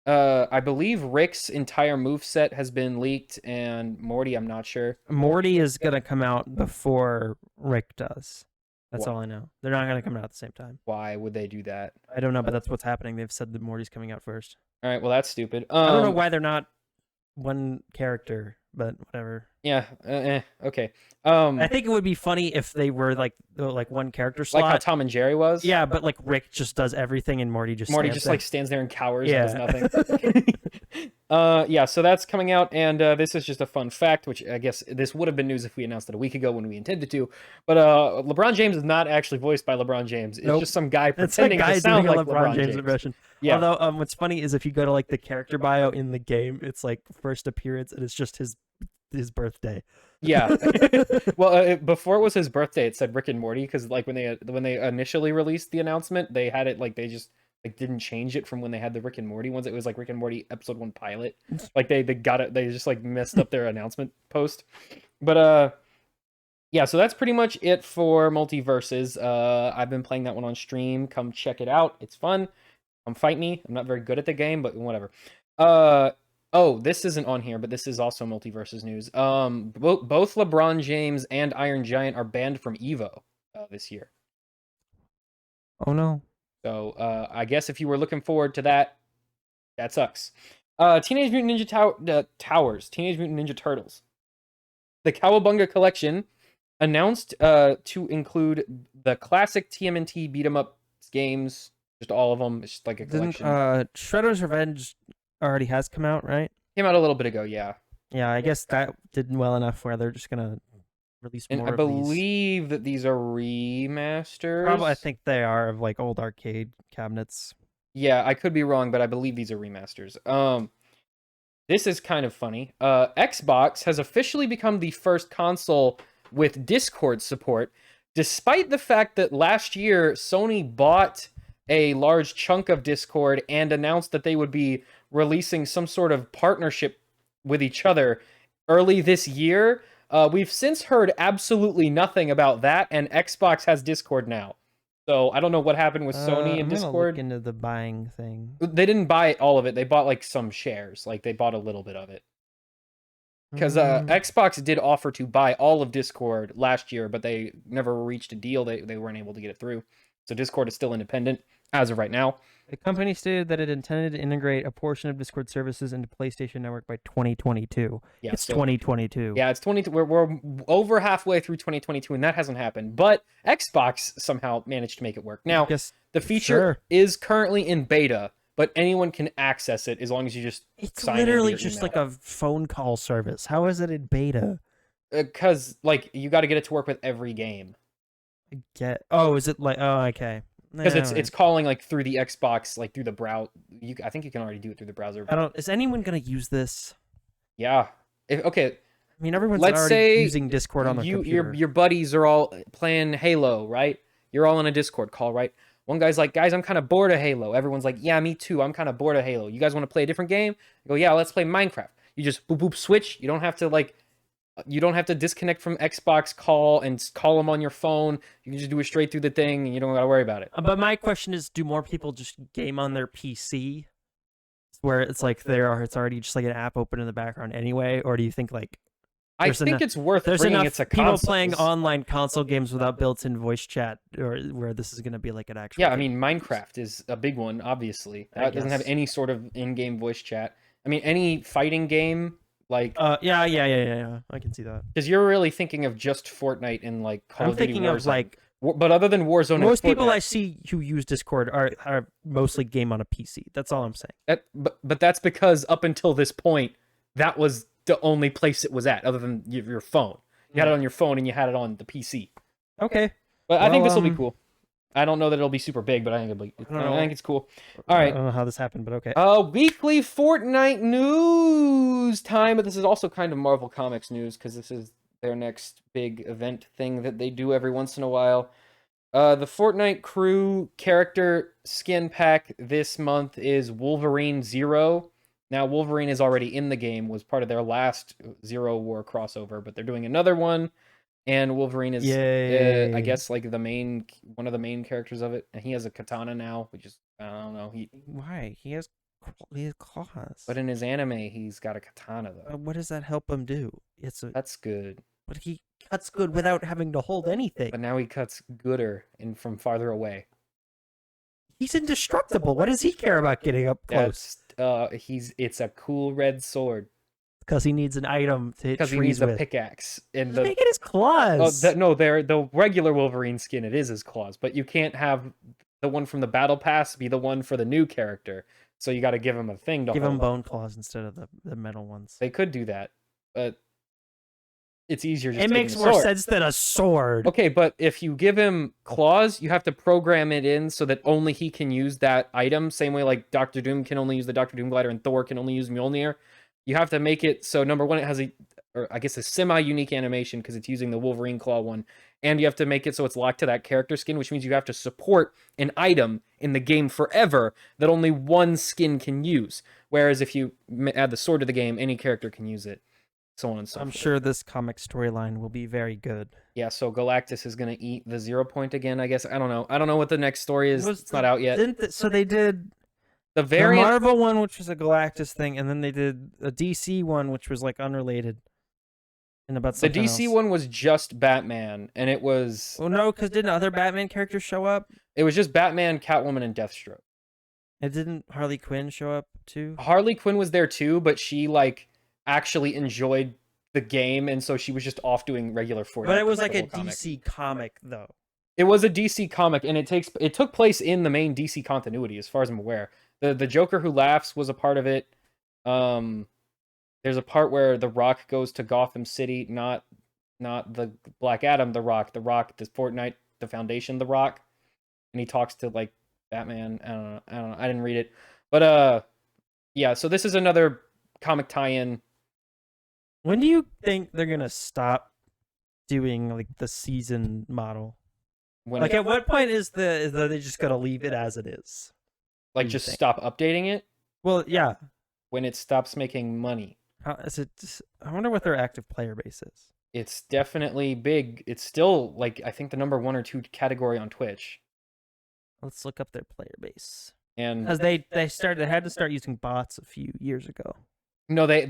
I believe Rick's entire moveset has been leaked, and Morty, I'm not sure. Morty is gonna come out before Rick does. That's Wha- all I know. They're not gonna come out at the same time. Why would they do that? I don't know, but that's what's happening. They've said that Morty's coming out first. All right, well that's stupid. I don't know why they're not one character, but whatever. Yeah. Okay. I think it would be funny if they were like one character slot. Like how Tom and Jerry was. Yeah, but like Rick just does everything and Morty just stands there. like stands there and cowers Yeah. and does nothing. Yeah, so that's coming out, and this is just a fun fact, which I guess this would have been news if we announced it a week ago when we intended to. But LeBron James is not actually voiced by LeBron James. It's just some guy It's pretending a guy to sound doing like a LeBron James impression. Yeah. Although what's funny is if you go to like the character bio in the game, it's like first appearance and it's just his birthday. Yeah. Well, before it was his birthday, it said Rick and Morty, because like when they initially released the announcement, they had it like they just like didn't change it from when they had the Rick and Morty ones. It was like Rick and Morty episode 1 pilot. Like they got it. They just like messed up their announcement post. But yeah, so that's pretty much it for Multiverses. I've been playing that one on stream. Come check it out. It's fun. Come fight me. I'm not very good at the game, but whatever. Oh, this isn't on here, but this is also Multiverses news. Both LeBron James and Iron Giant are banned from Evo this year. Oh no. So I guess if you were looking forward to that, that sucks. Teenage Mutant Ninja Teenage Mutant Ninja Turtles. The Cowabunga Collection announced to include the classic TMNT beat 'em up games, just all of them. It's just like a collection. Shredder's Revenge already has come out, right? Came out a little bit ago, yeah. Yeah, I guess that did well enough where they're just gonna release more. And I believe that these are remasters. Probably, I think they are of like old arcade cabinets. Yeah, I could be wrong, but I believe these are remasters. This is kind of funny. Xbox has officially become the first console with Discord support, despite the fact that last year Sony bought a large chunk of Discord and announced that they would be releasing some sort of partnership with each other early this year. We've since heard absolutely nothing about that, and Xbox has Discord now. So I don't know what happened with Sony and I'm gonna Discord. look into the buying thing. They didn't buy all of it. They bought like some shares. Like they bought a little bit of it. Because Xbox did offer to buy all of Discord last year, but they never reached a deal. They weren't able to get it through. So Discord is still independent as of right now. The company stated that it intended to integrate a portion of Discord services into PlayStation Network by 2022. Yeah, It's so- 2022. Yeah, it's 20. We're over halfway through 2022, and that hasn't happened. But Xbox somehow managed to make it work. Now, Guess the feature sure. is currently in beta, but anyone can access it as long as you just It's sign in literally via just email. like a phone call service. How is it in beta? Because like you got to get it to work with every game. Oh, is it like? Oh, okay. Because Alright. it's calling like through the Xbox, like through the browser. I think you can already do it through the browser. I don't. Is anyone gonna use this? Yeah. Okay. I mean, everyone's Let's already say using Discord on their computer. your buddies are all playing Halo, right? You're all on a Discord call, right? One guy's like, guys, I'm kind of bored of Halo. Everyone's like, yeah, me too. I'm kind of bored of Halo. You guys want to play a different game? I go, yeah, let's play Minecraft. You just boop boop switch. You don't have to disconnect from Xbox call and call them on your phone. You can just do it straight through the thing, and you don't got to worry about it. But my question is, do more people just game on their PC, where it's like it's already just like an app open in the background anyway, or do you think like I think it's worth there's bringing enough it to people consoles. playing online console games without built-in voice chat, or where this is going to be like an actual? Yeah, I game? mean, Minecraft is a big one, obviously. I That doesn't have guess. any sort of in-game voice chat. I mean, any fighting game, like, Yeah. I can see that. because you're really thinking of just Fortnite and like Call I'm of Duty thinking of Warzone. like But other than Warzone, and most people Fortnite, I see who use Discord are mostly game on a PC. That's all I'm saying. but that's because up until this point, that was the only place it was at, other than your phone. You had it on your phone and you had it on the PC. Okay. But I think Well, this will be cool. I don't know that it'll be super big, but I think don't know. I think it's cool. All right. I don't know how this happened, but okay. Weekly Fortnite news time, but this is also kind of Marvel Comics news because this is their next big event thing that they do every once in a while. The Fortnite crew character skin pack this month is Wolverine Zero. Now, Wolverine is already in the game, was part of their last Zero War crossover, but they're doing another one, and Wolverine is, Yay. I guess, like one of the main characters of it, and he has a katana now, which is, I don't know, Why? He has He has claws. But in his anime, he's got a katana though. What does that help him do? That's good. But he cuts good without having to hold anything. But now he cuts gooder and from farther away. He's indestructible. What does he care about getting up close? It's a cool red sword. Because he needs an item to hit Because he trees needs with. a pickaxe. And Make it his claws. the regular Wolverine skin, it is his claws, but you can't have the one from the battle pass be the one for the new character. So you got to give him a thing to Give hold him up. bone claws instead of the metal ones. They could do that, but it's easier. Just It taking makes a more sword. sense than a sword. Okay, but if you give him claws, you have to program it in so that only he can use that item. Same way like Doctor Doom can only use the Doctor Doom glider and Thor can only use Mjolnir. You have to make it so number one, it has a semi-unique animation because it's using the Wolverine claw one, and you have to make it so it's locked to that character skin, which means you have to support an item in the game forever that only one skin can use. Whereas if you add the sword to the game, any character can use it. So on and so forth. I'm sure this comic storyline will be very good. Yeah, so Galactus is going to eat the 0 point again, I guess. I don't know. I don't know what the next story is. It's not out yet. So they did The the variant... Marvel one, which was a Galactus thing, and then they did a DC one, which was like unrelated. And about The something DC else. one was just Batman, and it was... Well, no, because didn't other Batman characters show up? It was just Batman, Catwoman, and Deathstroke. And didn't Harley Quinn show up too? Harley Quinn was there too, but she, like, actually enjoyed the game, and so she was just off doing regular Fortnite. But it was for like the a whole comic. DC comic, though. It was a DC comic, and it took place in the main DC continuity, as far as I'm aware. The Joker Who Laughs was a part of it. There's a part where The Rock goes to Gotham City, not the Black Adam, The Rock, the Fortnite, the Foundation, The Rock, and he talks to like Batman. I don't know. I didn't read it, but yeah. So this is another comic tie-in. When do you think they're gonna stop doing like the season model? When Like, at what point is they just gonna leave it as it is? like do you just think? stop updating it Well, yeah. when it stops making money. How is it? I wonder what their active player base is. It's definitely big. It's still like I think the number 1 or 2 category on Twitch. Let's look up their player base. And Because they had to start using bots a few years ago. no, they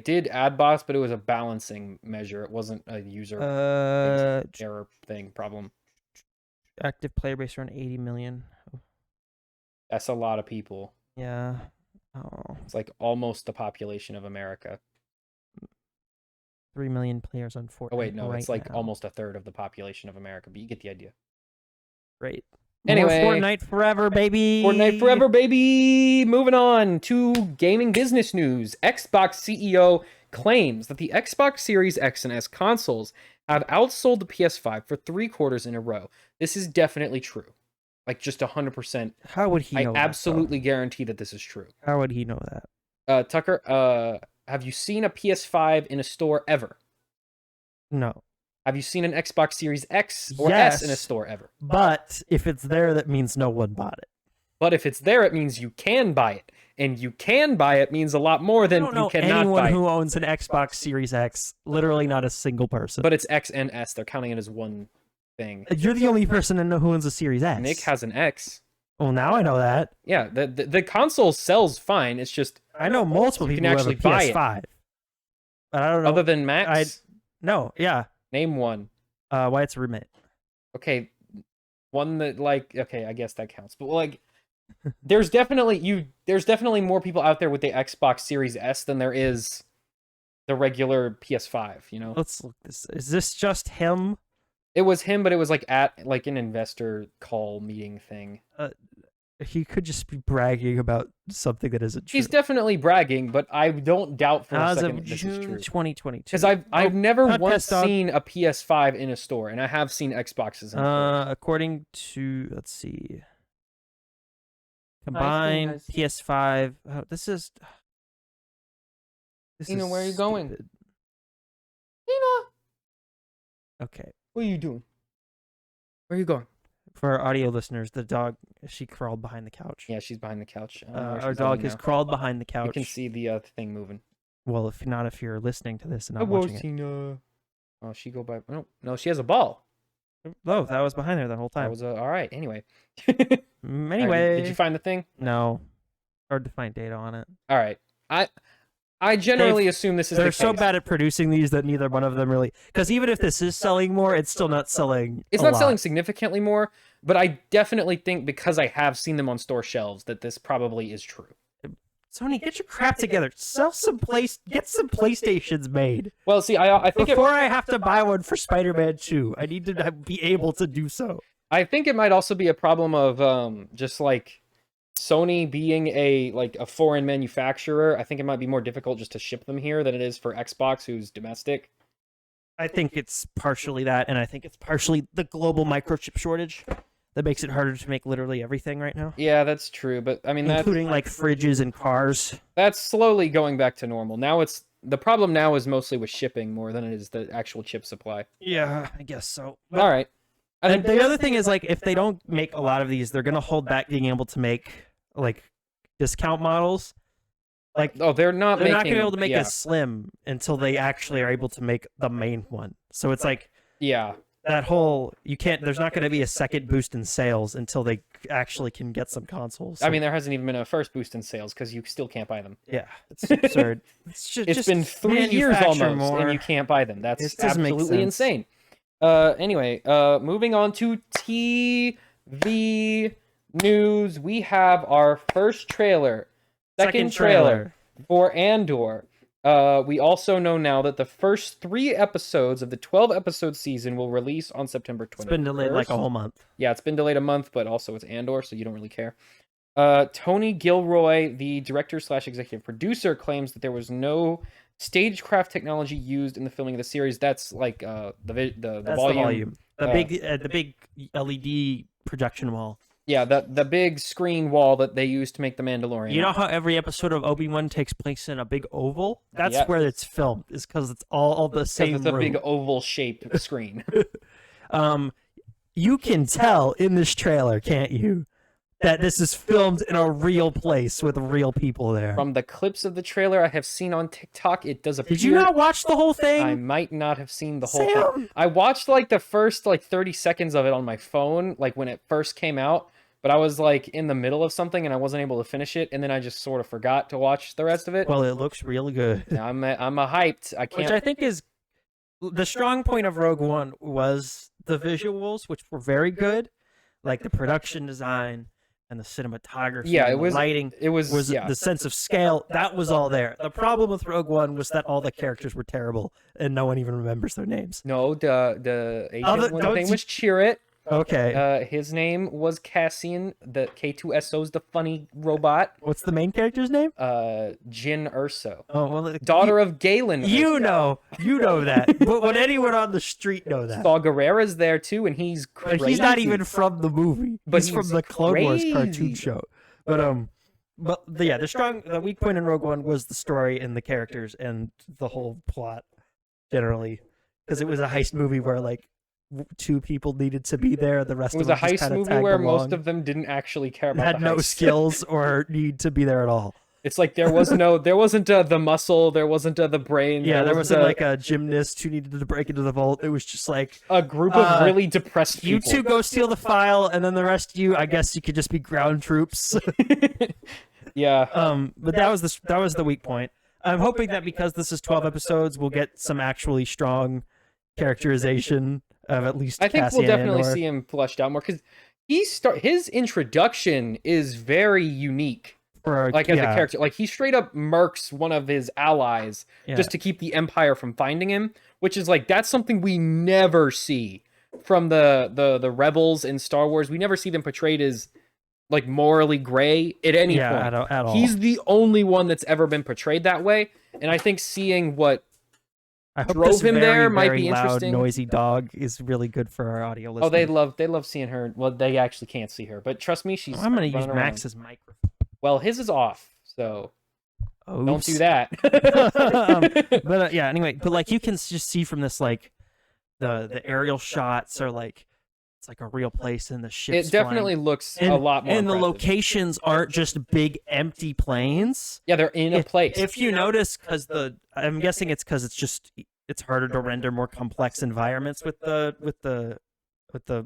did add bots, but it was a balancing measure. It wasn't a user error thing problem. Active player base around 80 million. That's a lot of people. Yeah. Oh, It's like almost the population of America. 3 million players on Fortnite. Oh wait, no, right it's like now. almost a third of the population of America, but you get the idea. Great. Anyway. More Fortnite forever, baby. Fortnite forever, baby! Moving on to gaming business news. Xbox CEO claims that the Xbox Series X and S consoles have outsold the PS5 for 3 quarters in a row. This is definitely true. Like, just 100%. How would he know I that, though? absolutely guarantee that this is true. How would he know that? Tucker, have you seen a PS5 in a store ever? No. Have you seen an Xbox Series X or S in a Yes. store ever? But if it's there, that means no one bought it. But if it's there, it means you can buy it. And you can buy it means a lot more than I don't you know cannot anyone buy it. who owns an Xbox Series X. Literally not a single person. But it's X and S. They're counting it as one thing. You're the only person I know who owns a Series X. Nick has an X. Well, now I know that. Yeah, the console sells fine. It's just I know multiple You people can who have a actually buy it. PS5. But I don't know. other than Max. No, yeah. Name one. Wyatt's roommate. Okay, one that like okay, I guess that counts. But like, there's definitely more people out there with the Xbox Series S than there is the regular PS5. You know, Let's look this. Is this just him? it was him, but it was like at like an investor call meeting thing. He could just be bragging about something that isn't true. He's definitely bragging, but I don't doubt for a As second of that this is June true. 2022. Because I've never not once Test Dog. seen a PS5 in a store, and I have seen Xboxes in stores. According to, let's see, combined guys. PS5. Oh, this is. Ina, where are you going? stupid. Ina, Okay. what are you doing? Where are you going? For our audio listeners, the dog, she crawled behind the couch. Yeah, she's behind the couch. I don't know where Our she's dog going has now. crawled behind the couch. You can see the thing moving. Well, if you're listening to this and not watching it. Tina. Oh, she go by. No, she has a ball. Oh, that was behind there the whole That time. was all right. Anyway. Anyway. Did you find the thing? No. Hard to find data on it. All right. I generally assume this is the They're case. so bad at producing these that neither one of them really. Because even if this is selling more, it's still not selling. It's not selling significantly more, but I definitely think because I have seen them on store shelves that this probably is true. Sony, get your crap together. Sell some get some PlayStations made. Well, see, I think before I have to buy one for Spider-Man 2, I need to be able to do so. I think it might also be a problem of just like Sony being a foreign manufacturer. I think it might be more difficult just to ship them here than it is for Xbox, who's domestic. I think it's partially that, and I think it's partially the global microchip shortage that makes it harder to make literally everything right now. Yeah, that's true, but I mean including like fridges and cars. That's slowly going back to normal. Now the problem now is mostly with shipping more than it is the actual chip supply. Yeah, I guess so. But, all right. I think the other thing is like if they don't make a lot of these, they're gonna hold back being able to make like discount models. Like they're not gonna be able to make a Slim until they actually are able to make the main one. So it's like that whole there's not going to be a second boost in sales until they actually can get some consoles. So. I mean, there hasn't even been a first boost in sales because you still can't buy them. Yeah, it's absurd. It's been 3 years almost and you can't buy them. That's absolutely insane. Anyway, moving on to TV news. We have our first second trailer for Andor. We also know now that the first 3 episodes of the 12-episode season will release on September 20th. It's been delayed like a whole month. Yeah, it's been delayed a month, but also it's Andor, so you don't really care. Tony Gilroy, the director/executive producer, claims that there was no stagecraft technology used in the filming of the series. That's like the volume. The big LED projection wall. Yeah, the big screen wall that they use to make The Mandalorian. You know how every episode of Obi-Wan takes place in a big oval? That's where it's filmed. Is because it's all the same room. It's a big oval-shaped screen. You can tell in this trailer, can't you, that this is filmed in a real place with real people there. From the clips of the trailer I have seen on TikTok, it does appear... Did you not watch the whole thing? I might not have seen the whole thing. I watched like the first 30 seconds of it on my phone, like when it first came out. But I was like in the middle of something and I wasn't able to finish it, and then I just sort of forgot to watch the rest of it. Well, it looks really good. I'm a hyped. I can't. Which I think is the strong point of Rogue One was the visuals, which were very good, like the production design and the cinematography. Yeah, it was lighting. It was the sense of scale. That was all there. The problem with Rogue One was that all the characters were terrible and no one even remembers their names. No, the agent one's name was Chirrut. Okay. His name was Cassian. The K2SO's the funny robot. What's the main character's name? Jyn Erso. Oh well, daughter of Galen. You know that. But would anyone on the street know that? Saw Gerrera's there too, and he's crazy. But he's not even from the movie. But he's from the Clone Wars cartoon show. But the weak point in Rogue One was the story and the characters and the whole plot generally, because it was a heist movie where like 2 people needed to be there. The rest of them was a heist movie where most of them didn't actually care about. Had no skills or need to be there at all. It's like there wasn't the muscle, there wasn't the brain. Yeah, there wasn't like a gymnast who needed to break into the vault. It was just like a group of really depressed people. You 2 go steal the file, and then the rest of you, I guess you could just be ground troops. Yeah. But that was the weak point. I'm hoping that because this is 12 episodes, we'll get some actually strong characterization of at least. I think Cassian we'll definitely Andor. see him fleshed out more because his introduction is very unique. As a character, like he straight up murks one of his allies just to keep the Empire from finding him, which is like that's something we never see from the rebels in Star Wars. We never see them portrayed as like morally gray at any point. At all. He's the only one that's ever been portrayed that way, and I think seeing what drove him there might be interesting. Loud, noisy dog is really good for our audio listeners. Oh, they love seeing her. Well, they actually can't see her, but trust me, she's. I'm gonna use Max's microphone. Well, his is off, so Oops. don't do that. But anyway, but like you can just see from this, like the aerial shots are like it's like a real place in the ship. It definitely looks a lot more. And impressive. the locations aren't just big empty planes. Yeah, they're in a place. If you notice, I'm guessing it's because it's harder to render more complex environments with the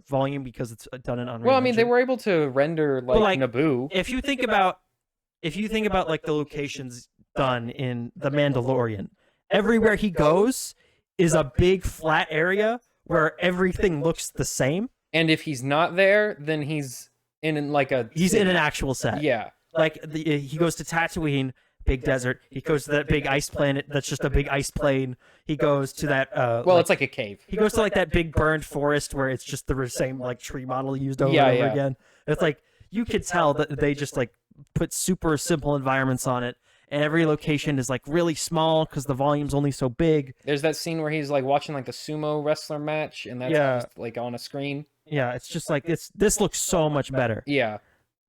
volume because it's done in Unreal. Well, I mean, they were able to render like Naboo. If you think about if you think about like the locations done in The Mandalorian, everywhere he goes is a big flat area where everything looks the same. And if he's not there, then he's in like a He's in an actual set. Yeah. Like he goes to Tatooine, big desert. He goes to that big ice planet that's just a big ice plane. He goes to that well, it's like a cave. He goes to like that big burned forest where it's just the same like tree model used over Yeah, and over yeah. again. It's like you could tell that they just like put super simple environments on it, and every location is like really small because the volume's only so big. There's that scene where he's like watching like the sumo wrestler match, and that's Yeah. just like on a screen. Yeah, it's just like this looks so much better. Yeah.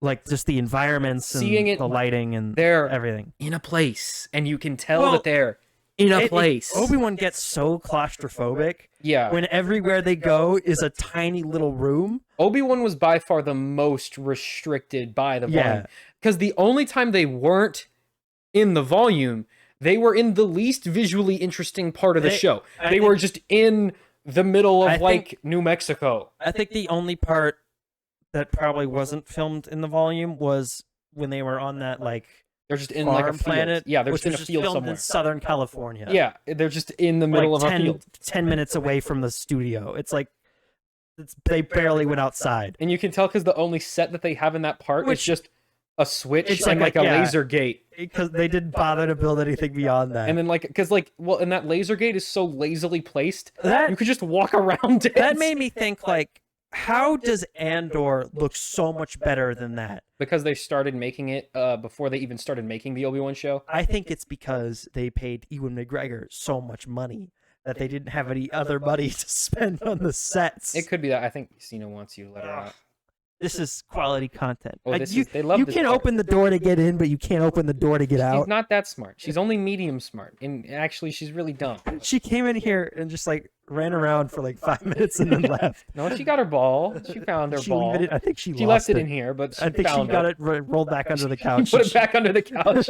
Like just the environments and Seeing it the lighting and there everything. in a place, and you can tell Well, that they're in a place. Obi-Wan gets so claustrophobic Yeah. when everywhere they go is a tiny little room. Obi-Wan was by far the most restricted by the volume. Yeah. Because the only time they weren't in the volume, they were in the least visually interesting part of the show. They were just in the middle of like New Mexico. I think the only part that probably wasn't filmed in the volume was when they were on that like They're just in farm like a field. planet. Yeah, they're which just in a was field filmed somewhere. in Southern California. Yeah, they're just in the middle like of a field. 10 minutes away from the studio. It's like they barely went outside. And you can tell because the only set that they have in that part is just a switch It's and like like a- a yeah. laser gate. Because they didn't bother to build anything beyond that. And then like, because like, well, and that laser gate is so lazily placed, That- you could just walk around it. that made me think like, how does Andor look so much better than that? Because they started making it before they even started making the Obi-Wan show. I think it's because they paid Ewan McGregor so much money that they didn't have any other money to spend on the sets. It could be that. I think Cena wants you to let her out. This is quality content. Oh, Like, they love you this can part. open the door to get in, but you can't open the door to get She's out. not that smart. She's only medium smart. And actually, she's really dumb. She came in here and just like ran around for like 5 minutes and then left. No, she got her ball. She found her She ball. leave it in- I think she She lost left it in here, but I think she found got it rolled back under the couch. Put it back under the couch.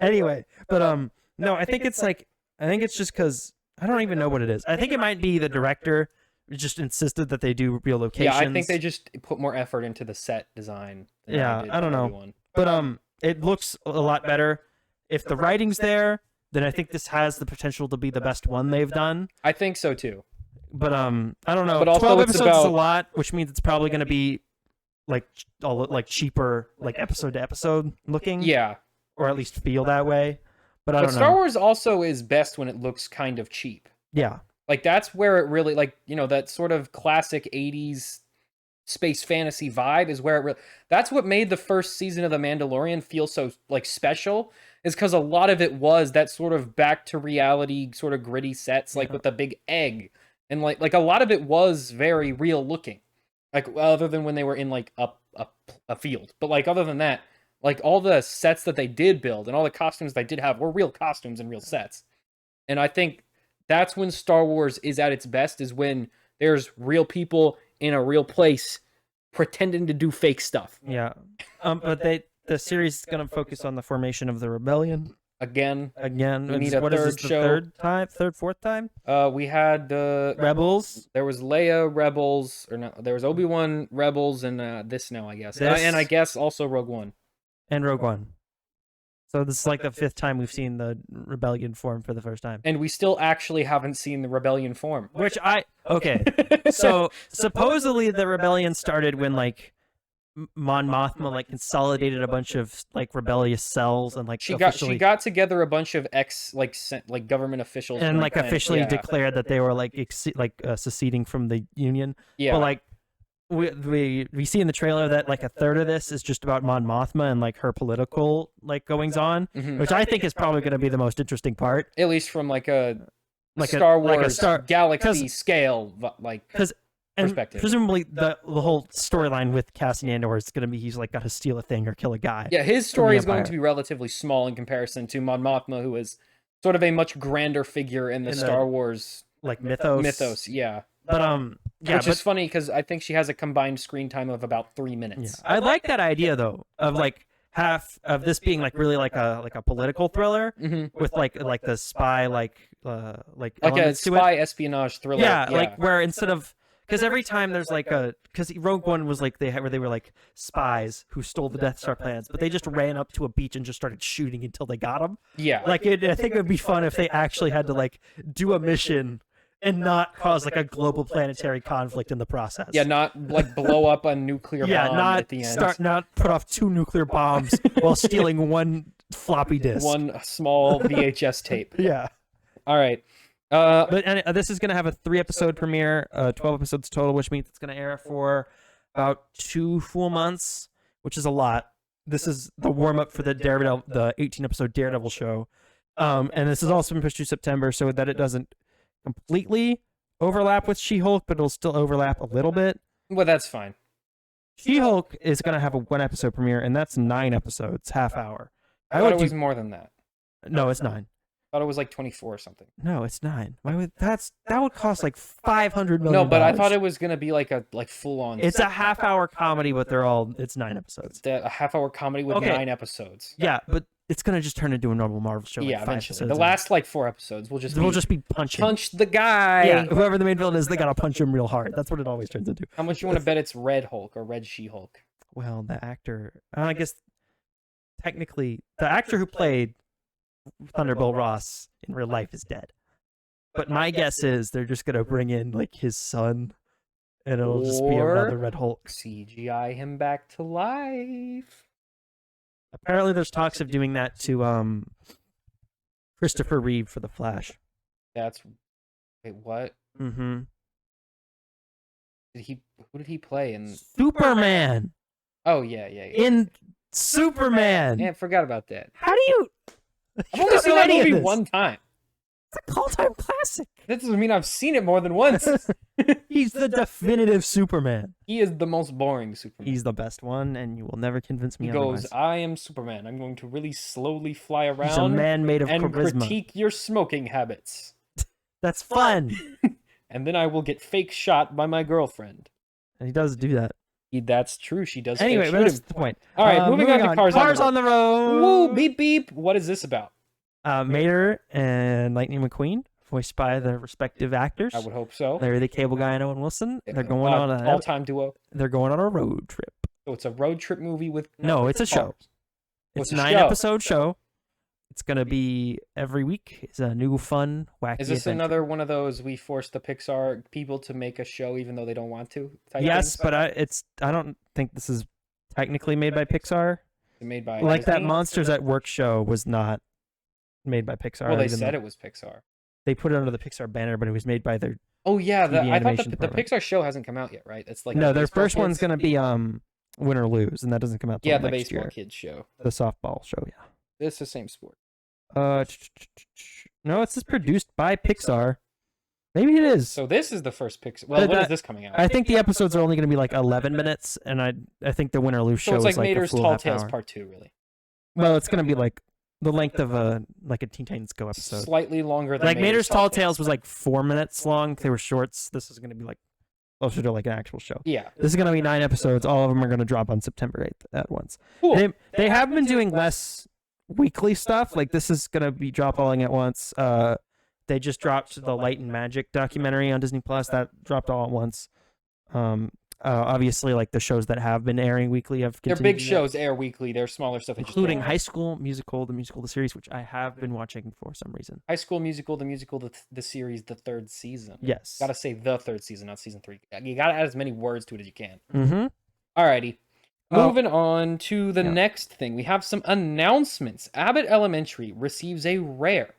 Anyway, but no, I think it's just because I don't even know what it is. I think it might be the director just insisted that they do real locations. Yeah, I think they just put more effort into the set design. than they Yeah, did I don't for know. Obi-Wan. But it looks a lot better. If the writing's there, then I think this has the potential to be the best one they've done. I think so too. But I don't know. But also 12 it's episodes is a about- lot, which means it's probably going to be like cheaper, like episode to episode looking. Yeah. Or at least feel that way. But I But don't Star know. Wars also is best when it looks kind of cheap. Yeah. Like that's where it really that sort of classic 80s space fantasy vibe is where it really that's what made the first season of The Mandalorian feel so like special is because a lot of it was that sort of back to reality sort of gritty sets like with the big egg and like a lot of it was very real looking like other than when they were in like a field but like other than that like all the sets that they did build and all the costumes they did have were real costumes and real sets and I think that's when Star Wars is at its best, is when there's real people in a real place pretending to do fake stuff. Yeah. But the series is going to focus on the formation of the rebellion Again, again. We need What a is this, third the show. fourth time? we had the Rebels. there was Leia Rebels, or no, there was Obi-Wan Rebels, and this now, I guess. This- And I guess also Rogue One. And Rogue One. So this is like the fifth time we've seen the rebellion form for the first time. And we still actually haven't seen the rebellion form. Okay. So supposedly the rebellion started when like Mon Mothma like consolidated a bunch of like rebellious cells and like she officially, got together a bunch of government officials and from the like planet. officially Yeah. declared that they were like seceding from the Union. Yeah. But like we see in the trailer that like a third of this is just about Mon Mothma and like her political like goings on, Mhm. which I think is probably going to be the most interesting part. At least from like a Like a- Star like a Wars Star- galaxy scale, like Because and perspective. presumably the whole storyline with Cassian Andor is going to be he's like got to steal a thing or kill a guy. yeah, his story is going Empire. to be relatively small in comparison to Mon Mothma, who is sort of a much grander figure in the In the Star Wars Like mythos. mythos. Yeah, But yeah, which is funny because I think she has a combined screen time of about 3 yeah. minutes. I like that idea though of like half of this being like really like a political thriller Mm-hmm. with like the spy like Like a elements to it. spy espionage thriller. Yeah, like where instead of because every time there's like because Rogue One was like where they were like spies who stole the Death Star plans, but they just ran up to a beach and just started shooting until they got them. Yeah. Like I think it would be fun if they actually had to like do a mission and not cause like a global planetary conflict in the process. Yeah, not like blow up a nuclear bomb at the end. Not put off 2 nuclear bombs while stealing 1 floppy disk. 1 small VHS tape. Yeah. All right. But this is going to have a 3-episode premiere, 12 episodes total, which means it's going to air for about 2 full months, which is a lot. This is the warm-up for the 18-episode Daredevil show. And this has also been pushed to September so that it doesn't completely overlap with She-Hulk, but it'll still overlap a little bit. Well, that's fine. She-Hulk is going to have a 1-episode premiere, and that's 9 episodes, half hour. I thought it was more than that. No, it's 9. I thought it was like 24 or something. No, it's 9. Why would that would cost like $500 million. No, but I thought it was gonna be like a full on. It's a half-hour comedy, but it's 9 episodes. A half-hour comedy with 9 episodes. Yeah, but it's gonna just turn into a normal Marvel show. Yeah, like 5 eventually. episodes The last like 4 episodes will just be punching. punch the guy. Yeah, whoever the main villain is, they gotta punch him real hard. That's what it always turns into. How much you want to bet it's Red Hulk or Red She-Hulk? Well, the actor, I guess, technically, the actor who played Thunderbolt Ross in real life is dead. But my guess is they're just gonna bring in like his son, and it'll just be another Red Hulk. CGI him back to life. Apparently, there's talks of doing that to Christopher Reeve for the Flash. Wait, what? Mm-hmm. Who did he play in Superman? Oh yeah. In Superman. Yeah, I forgot about that. How do you? I've only seen that movie one time. It's a all-time classic. That doesn't mean I've seen it more than once. He's the definitive Superman. He is the most boring Superman. He's the best one, and you will never convince me otherwise. He goes, I am Superman. I'm going to really slowly fly around He's a man made of and charisma. critique your smoking habits. That's fun. And then I will get fake shot by my girlfriend. And he does do that. That's true. She does. Anyway, but that's the point. All right, moving on to Cars on the Road. Woo, beep, beep. What is this about? Mater and Lightning McQueen, voiced by their respective actors. I would hope so. Larry the Cable Guy and Owen Wilson. They're going on an all-time duo. They're going on a road trip. So it's a road trip movie with. No, it's a show. It's a 9-episode show. It's gonna be every week. It's a new, fun, wacky. Is this adventure. another one of those we force the Pixar people to make a show even though they don't want to? Yes, but I don't think this is technically made by Pixar. Made by like Disney? that Monsters at Work show was not made by Pixar. Well, they said it was Pixar. They put it under the Pixar banner, but it was made by their. Oh yeah, I thought the department. Pixar show hasn't come out yet, right? It's like no, their first one's gonna be Win or Lose, and that doesn't come out. Till the next baseball year. kids show. The softball show, yeah. It's the same sport. No, it's just produced by Pixar. Maybe it is. So this is the first Pixar. Well, when is this coming out? I think the episodes are only going to be like 11 minutes, and I think the Win or Lose show it's like is like Mater's a full Tall half Tales hour. Part 2, really. Well, it's going to be like the length of a Teen Titans Go episode. Slightly longer than like Mater's Tall Tales was like 4 minutes long. They were shorts. This is going to be like closer to like an actual show. Yeah. This is going to be 9 episodes. All of them are going to drop on September 8th at once. Cool. They have been doing less weekly stuff. Like this is going to be dropping at once. They just dropped the Light and Magic documentary on Disney Plus. That dropped all at once. Obviously, like the shows that have been airing weekly have Their continued. big shows air weekly. Their smaller stuff, including High School Musical, the series, which I have been watching for some reason. High School Musical, the series, the 3rd season. Yes. Gotta say the 3rd season, not season 3. You gotta add as many words to it as you can. Mm-hmm. Alrighty. Moving on to the next thing. We have some announcements. Abbott Elementary receives a rare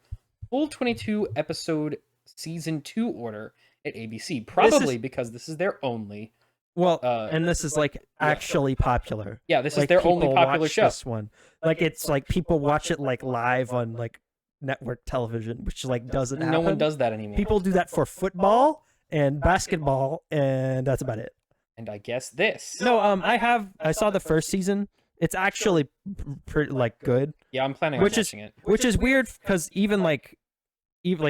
full 22 episode season 2 order at ABC. Probably because this is their only. Well, and this is like actually popular. Yeah, this like, is their only popular show. This one, like it's like people watch it like live on like network television, which like doesn't happen. No one does that anymore. People do that for football and basketball, and that's about it. And I guess this. No, I saw the first season. It's actually pretty like good. Yeah, I'm planning on watching it. Which is weird because even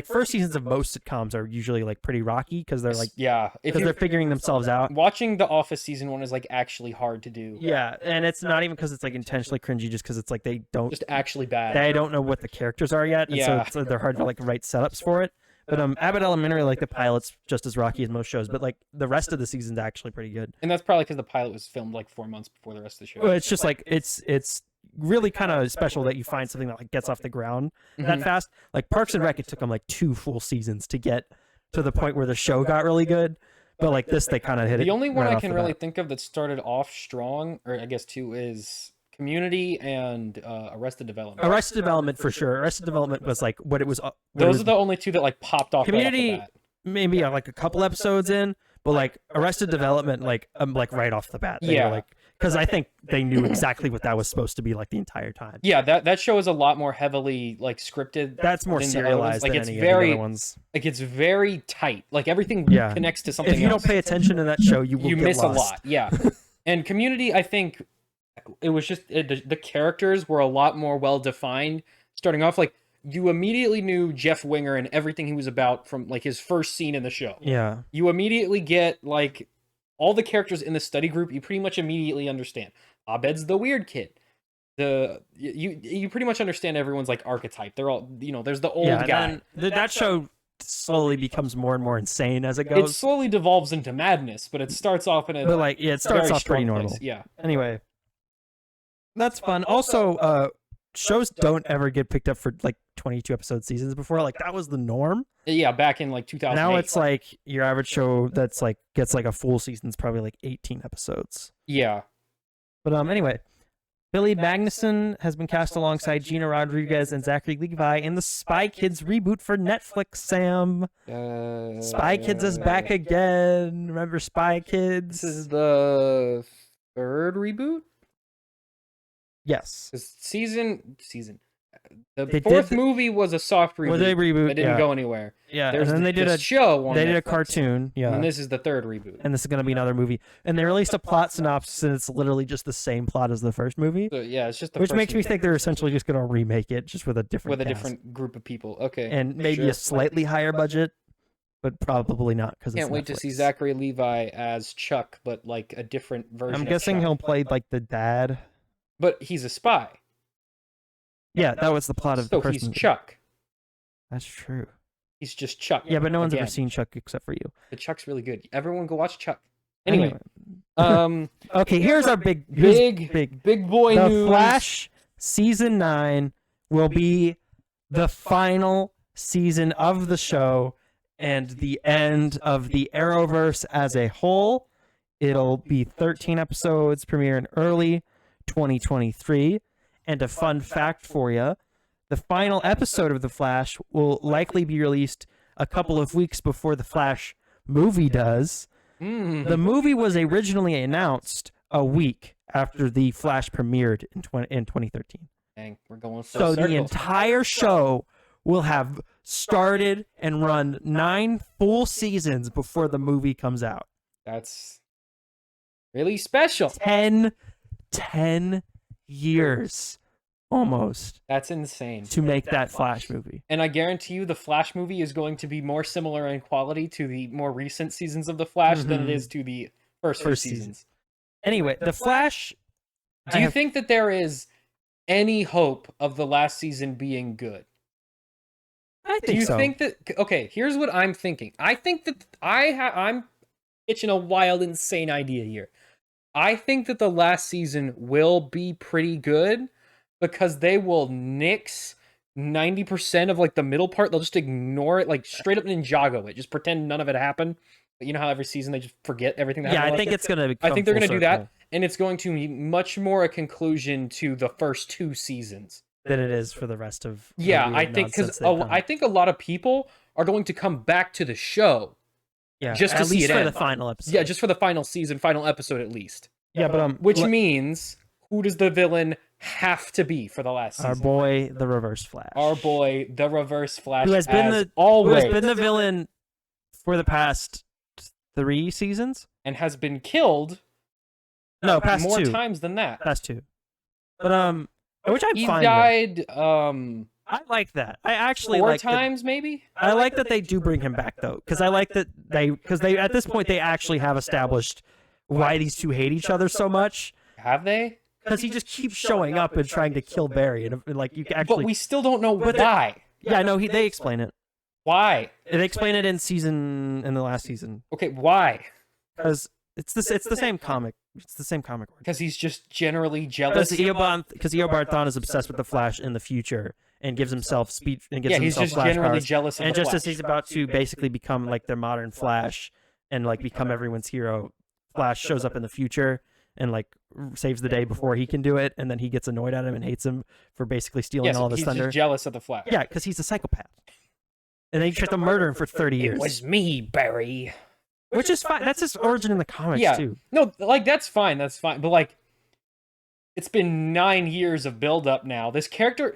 first seasons of most sitcoms are usually like pretty rocky because they're like because they're figuring themselves out. Watching The Office season 1 is like actually hard to do. Yeah, and it's not even because it's like intentionally cringy, just because it's like they don't just actually bad. They don't know what the characters are yet, and so they're hard to like write setups for it. But Abbott Elementary, like the pilot's just as rocky as most shows, but like the rest of the season's actually pretty good. And that's probably because the pilot was filmed like 4 months before the rest of the show. Well, it's just like it's really kind of special that you find something that like gets off the ground that fast. Like Parks and Rec, it took them like 2 full seasons to get to the point where the show got really good. But like this, they kind of hit it. The only one right I off can the really bat. think of that started off strong, or I guess 2, is Community and Arrested Development. Arrested Development for sure. Arrested Development was like what it was. Those are the only 2 that like popped off. Community, right off the bat. maybe like a couple episodes in, but like Arrested Development, like right off the bat. They were like, because I think they knew exactly what that was supposed to be like the entire time. Yeah, that show is a lot more heavily like scripted. That's more than the other ones. serialized Like than it's any very, of the other ones. like it's very tight. Like everything connects to something. If you else. don't pay attention to that show, you will get miss lost. a lot. Yeah, and Community, I think it was just the characters were a lot more well defined. Starting off, like you immediately knew Jeff Winger and everything he was about from like his first scene in the show. Yeah, you immediately get like all the characters in the study group. You pretty much immediately understand. Abed's the weird kid. You pretty much understand everyone's like archetype. They're all, there's the old guy. That show slowly becomes more and more insane as it goes. It slowly devolves into madness, but it starts off in a but like it starts very off pretty strong normal. place. Yeah. Anyway, that's fun. Also, shows don't ever get picked up for like 22 episode seasons before. Like that was the norm. Yeah, back in like 2008. Now it's like your average show that's like gets like a full season's probably like 18 episodes. Yeah. But anyway, Billy Magnuson has been cast alongside Gina Rodriguez and Zachary Levi in the Spy Kids reboot for Netflix, Sam. Spy Kids is back again. Remember Spy Kids? This is the 3rd reboot? Yes. Season. The They 4th did movie was a soft reboot. Well, they reboot. It didn't go anywhere. Yeah, There's and then they did a show. They did a Netflix, cartoon. Yeah. And this is the 3rd reboot. And this is going to be another movie. And they released a plot synopsis, and it's literally just the same plot as the first movie. So, yeah, it's just the which first makes me movie think they're essentially just going to remake it, just with a different cast. different group of people. Okay. And maybe sure. a slightly higher budget, but probably not because Can't wait to see Netflix. Zachary Levi as Chuck, but like a different version. I'm of guessing Chuck. he'll play like the dad. But he's a spy. Yeah, that was the plot of So the first he's movie. Chuck. That's true. He's just Chuck. Yeah, but no one's ever Again. seen Chuck except for you. The Chuck's really good. Everyone go watch Chuck. Anyway, Okay, here's our big boy The news. Flash season 9 will be the final season of the show and the end of the Arrowverse as a whole. It'll be 13 episodes, premiere in early 2023. And a fun fact for you, the final episode of The Flash will likely be released a couple of weeks before the Flash movie does. The movie was originally announced a week after The Flash premiered in 2013. Dang, we're going So the entire show will have started and run 9 full seasons before the movie comes out. That's really special. 10 years almost That's insane. to make that Flash movie. And I guarantee you the Flash movie is going to be more similar in quality to the more recent seasons of the Flash than it is to the first few seasons. Anyway, the Flash. Do you think that there is any hope of the last season being good? I Do think you so. think that? Okay, here's what I'm thinking. I think that I'm pitching a wild, insane idea here. I think that the last season will be pretty good because they will nix 90% of like the middle part. They'll just ignore it, like straight up Ninjago it. Just pretend none of it happened. But you know how every season they just forget everything that happened? I think it's gonna. I think they're gonna do that, and it's going to be much more a conclusion to the first 2 seasons than it is for the rest of. Yeah, I think because I think a lot of people are going to come back to the show. Yeah, just to at see least it for end. the final episode. Yeah, just for the final season, final episode at least. Yeah, but which means who does the villain have to be for the last season? our boy, the Reverse Flash. Our boy, the Reverse Flash, who has been always the villain for the past 3 seasons, and has been killed. No, past more 2 times than that. Past 2, but which I'm he fine died. with. I like that. I actually 4 like times, maybe. I like that they do bring him back though, because I like that they at this point they actually have established why these two hate each other so much. Have they? Because he just keeps showing up and trying to kill Barry, and like you actually. But we still don't know why. Yeah, no, they explain it. Why? They explain it in the last season. Okay, why? Because it's the same comic. It's the same comic. Because he's just generally jealous. Because Eobard Thawne is obsessed with the Flash in the future and gives himself speech and gives he's himself just Flash generally powers. jealous of And the just Flash. as he's about to basically become like the modern Flash and like become everyone's hero, Flash shows up in the future and like saves the day before he can do it, and then he gets annoyed at him and hates him for basically stealing all of his he's thunder. just jealous of the Flash. Yeah, because he's a psychopath. And then he tries to murder him for 30 years. It was me, Barry. Which is fine. That's his origin in the comics too. No, like that's fine. But like, it's been 9 years of build-up now. This character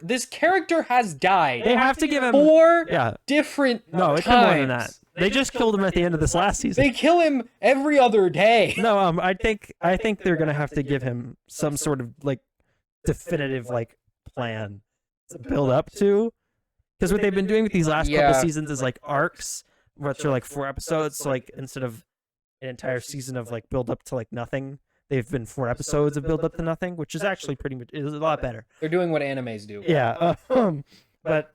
has died. They have to give him 4 Yeah. different No, it's times. more than that. They just killed him at the end of this last season. They kill him every other day. No, I think they're gonna have to give him some sort of like definitive like plan to build up to, because what they've been doing with these last couple seasons is like arcs, which are like 4 episodes. So like instead of an entire season of like build up to like nothing, they've been 4 episodes of build up to nothing, which is actually is a lot better. They're doing what animes do. Yeah, but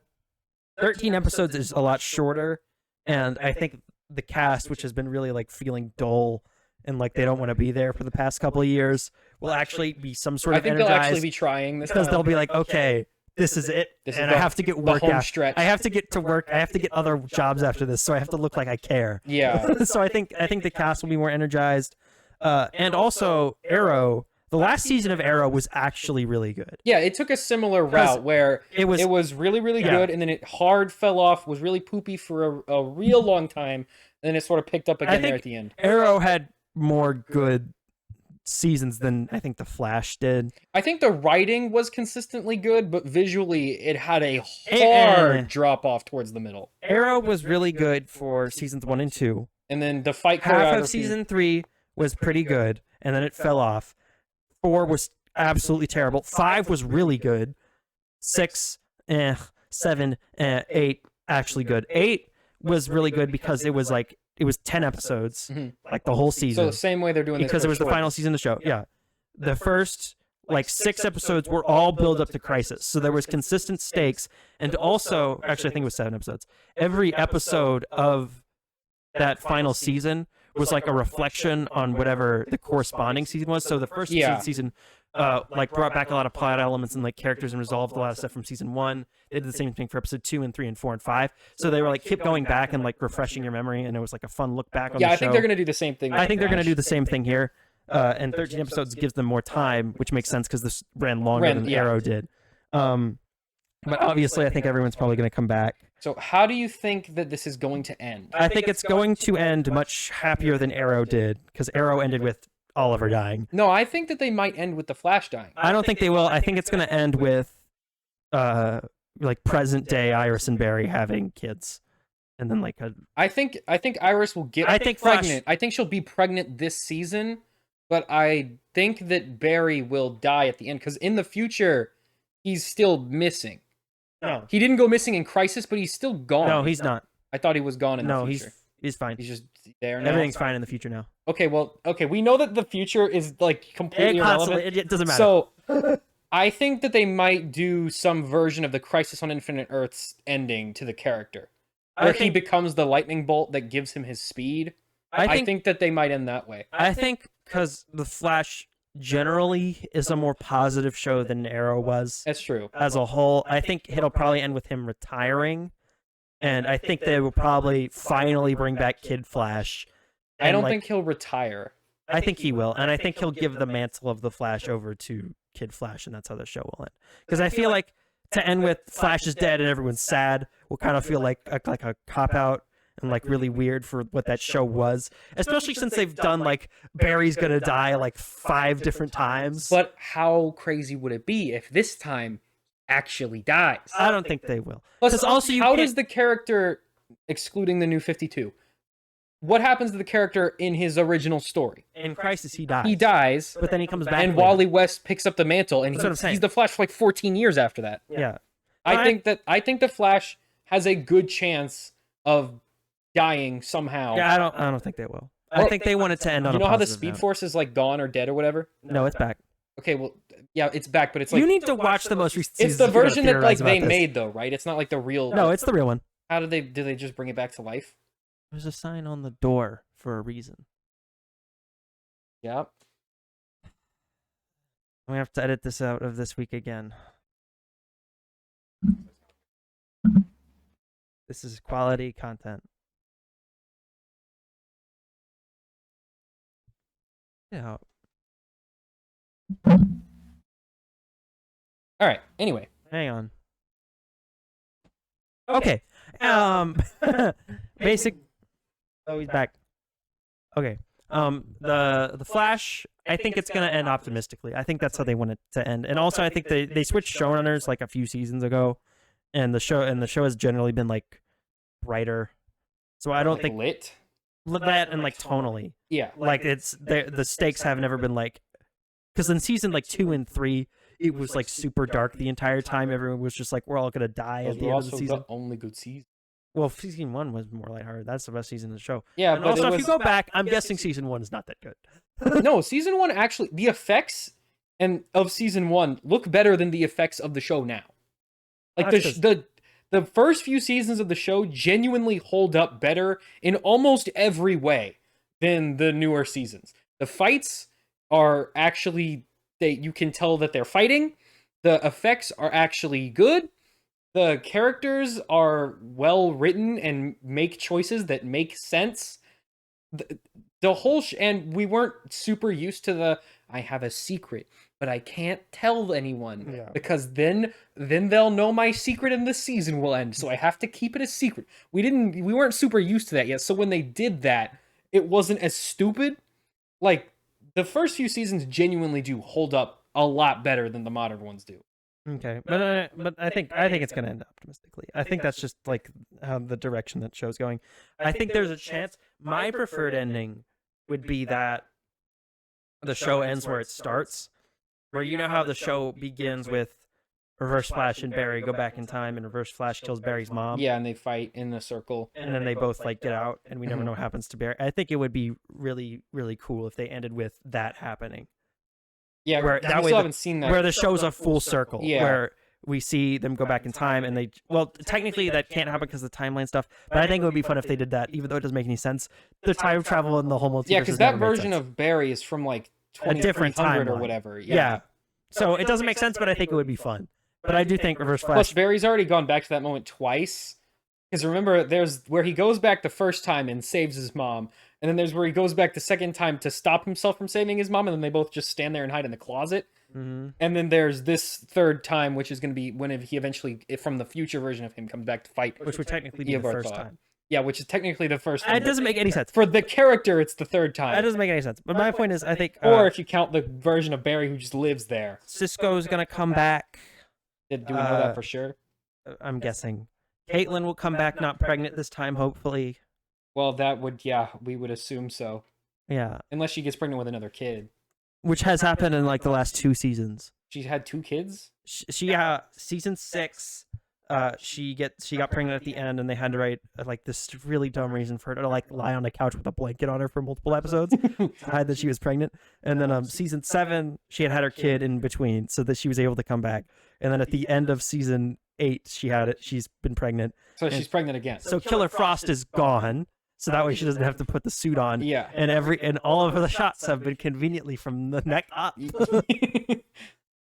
13 episodes is a lot shorter, and I think the cast, which has been really like feeling dull and like they don't want to be there for the past couple of years, will actually be some sort of energized. They'll actually be trying this because they'll be like, okay, this is it, and I have to get work after. I have to get to work. I have to get other jobs after this, so I have to look like I care. Yeah. So I think the cast will be more energized, and also Arrow. The last season of Arrow was actually really good. Yeah, it took a similar route where it was really, really good, and then it hard fell off, was really poopy for a real long time, and then it sort of picked up again there at the end. Arrow had more good seasons than I think The Flash did. I think the writing was consistently good, but visually it had a hard drop off towards the middle. Arrow was really good for seasons 1 and 2. And then the fight choreography. Half of season 3 was pretty good, and then it fell off. 4 was absolutely terrible. 5 was really good. 6, 7, 8, actually good. 8 was really good because it was 10 episodes, like the whole season. So the same way they're doing this because it was the final season of the show. Yeah, the first 6 episodes were all build up to Crisis, so there was consistent stakes, and also actually I think it was 7 episodes. Every episode of that final season was like a reflection on whatever the corresponding season was. So the first season brought back a lot of plot elements and like characters and resolved a lot of stuff from season 1. They did the same thing for episode 2 and 3 and 4 and 5. So they were like kept going back and like refreshing your memory, and it was like a fun look back on the show. Yeah, I think they're gonna do the same thing. I think they're gonna do the same thing here. And 13 episodes gives them more time, which makes sense because this ran longer than Arrow did. But obviously, I think everyone's probably going to come back. So how do you think that this is going to end? I think it's going to end much happier than Arrow did, because Arrow ended with Oliver dying. No, I think that they might end with the Flash dying. I don't think they will. I think it's going to end with like present day Iris and Barry having kids. And then I think Iris will get pregnant. Flash... I think she'll be pregnant this season, but I think that Barry will die at the end, because in the future he's still missing. No. He didn't go missing in Crisis, but he's still gone. No, he's not. I thought he was gone in the future. No, he's fine. He's just there now. Everything's fine in the future now. Okay, we know that the future is completely irrelevant. It doesn't matter. So I think that they might do some version of the Crisis on Infinite Earths ending to the character, where he becomes the lightning bolt that gives him his speed. I think that they might end that way. I think because The Flash generally is a more positive show than Arrow was. That's true. As a whole, I think it'll probably end with him retiring, and I think they will probably finally bring back Kid Flash. I don't think he'll retire. I think he will, and I think he'll give the mantle of the Flash over to Kid Flash, and that's how the show will end. Because I feel like to end with Flash is dead and everyone's sad will kind of feel like a cop-out and really weird for what that show was, especially since they've done Barry's gonna die 5 different times. But how crazy would it be if this time actually dies? I don't think they will. Plus, also, how does the character, excluding the New 52, what happens to the character in his original story? In Crisis, he dies. He dies, but then he comes back. And Wally West picks up the mantle, and he's the Flash for 14 years after that. Yeah, I think the Flash has a good chance of dying somehow. Yeah, I don't think they will. I think they want it to end on. You know how the Speed Force is gone or dead or whatever? No, it's back. Okay, well, yeah, it's back, but it's you need to watch the most recent. It's the version that they made though, right? It's not the real. No, it's the real one. How did they just bring it back to life? There's a sign on the door for a reason. Yep. We have to edit this out of this week again. This is quality content. Yeah. All right. Anyway. Hang on. Okay. Basic. Oh, he's back. Okay. The Flash. I think it's gonna end optimistically. I think that's how they want it to end. And also, I think they switched showrunners like a few seasons ago, and the show has generally been like brighter. So I don't think lit that and like tonally. Yeah. Like it's the stakes have never been like, because in season like 2 and 3. It was like super dark the entire time. Everyone was just like, we're all gonna die at the end of the season. The only good season. Well, season 1 was more lighthearted. That's the best season of the show. Yeah, and but also, it if you go back, I'm guessing season 1 is not that good. No, season 1 actually, the effects of season 1 look better than the effects of the show now. Like the first few seasons of the show genuinely hold up better in almost every way than the newer seasons. The fights are actually, you can tell that they're fighting. The effects are actually good. The characters are well written and make choices that make sense. The whole and we weren't super used to the I have a secret, but I can't tell anyone because then they'll know my secret and the season will end. So I have to keep it a secret. We weren't super used to that yet. So when they did that, it wasn't as stupid. Like the first few seasons genuinely do hold up a lot better than the modern ones do. Okay, but I think it's gonna end optimistically. I think that's just like how the direction that show's going. I think there's a chance. My preferred ending would be that the show ends where it starts, where you know how the show begins with Reverse Flash and Barry go back in time, and Reverse Flash kills Barry's mom. Yeah, and they fight in a circle, and then they both like get out, and we never know what happens to Barry. I think it would be really, really cool if they ended with that happening. Yeah, where that way haven't seen that. Where the show's a full circle. Yeah. Where we see them go back in time and they... Well, technically that can't happen because of the timeline stuff, but I think it would be fun if they did that, even though it doesn't make any sense. The time travel and the whole multiverse... Yeah, because that version of Barry is from like 2300 or whatever. Yeah. So it doesn't make sense, but I think it would be fun. But I do think Reverse Flash... Plus, Barry's already gone back to that moment twice. Because remember, there's where he goes back the first time and saves his mom. And then there's where he goes back the second time to stop himself from saving his mom. And then they both just stand there and hide in the closet. Mm-hmm. And then there's this third time, which is going to be when he eventually, from the future version of him, comes back to fight. Which would technically be the first time. Yeah, which is technically the first time. It doesn't make any sense. For the character, it's the third time. That doesn't make any sense. But my point is, I think... or if you count the version of Barry who just lives there. Cisco's going to come back. Do we know that for sure? I'm guessing. Caitlin will come back not pregnant this time, hopefully. Well, that would, we would assume so. Yeah. Unless she gets pregnant with another kid. Which has happened in like the last 2 seasons. She's had 2 kids? Season 6, she got pregnant at the end, and they had to write like this really dumb reason for her to like lie on the couch with a blanket on her for multiple episodes to hide that she was pregnant. And then season 7, she had her kid in between, so that she was able to come back. And then at the end of season 8, she's been pregnant. So she's pregnant again. So Killer Frost is gone. So that way she doesn't have to put the suit on. Yeah. And all of the shots have been conveniently from the neck up.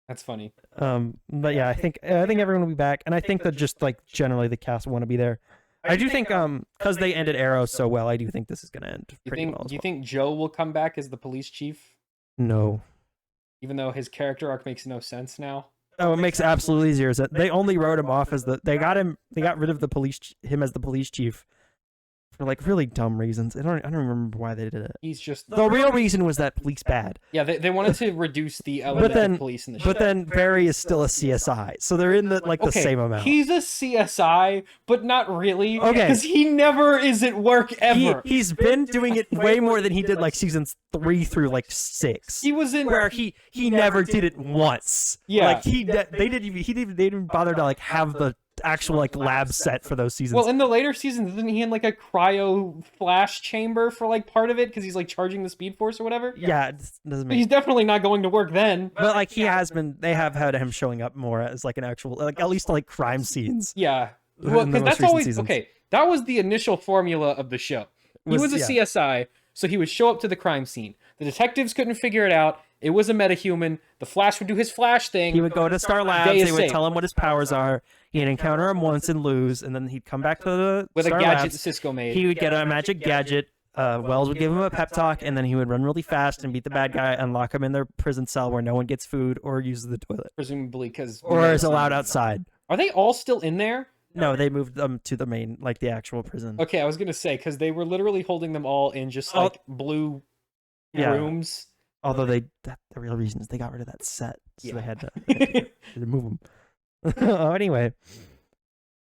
That's funny. But yeah, I think everyone will be back, and I think that just like generally the cast will want to be there. I do think because they ended Arrow so well, I do think this is gonna end pretty well. Do you think Joe will come back as the police chief? No. Even though his character arc makes no sense now. Oh, it makes absolutely zero sense. They only wrote him off as they got rid of him as the police chief for like really dumb reasons. I don't remember why they did it. He's just the real reason was that police bad. Yeah, they wanted to reduce the element of police in the show. But then Barry is still a CSI, so they're in the same amount. He's a CSI, but not really. Okay, because he never is at work ever. He's been doing it way more than he did like seasons 3 through like 6. He was in where he never did it once. Yeah, like they didn't bother to like have the actual like lab set for those seasons. Well, in the later seasons, isn't he in like a cryo flash chamber for like part of it because he's like charging the Speed Force or whatever? Yeah, it doesn't make. He's definitely not going to work then. But like he has been. They have had him showing up more as like an actual, like at least like crime scenes. Yeah. Well, in the because most that's recent always seasons. okay. That was the initial formula of the show. He was a yeah. CSI, so he would show up to the crime scene. The detectives couldn't figure it out. It was a metahuman. The Flash would do his Flash thing. He would go to Star Day Labs. is They would saved. tell him what his powers are. He'd encounter him once and lose, and then he'd come back to the with Star a gadget Labs. Cisco made. He would get a magic gadget. Wells would give him a pep talk, and then he would run really fast and beat the bad guy and lock him in their prison cell where no one gets food or uses the toilet. Presumably, because Or is allowed outside. Are they all still in there? No, they moved them to the main, like the actual prison. Okay, I was gonna say because they were literally holding them all in just like blue rooms. Although the real reason is they got rid of that set, so they had to move them. Anyway,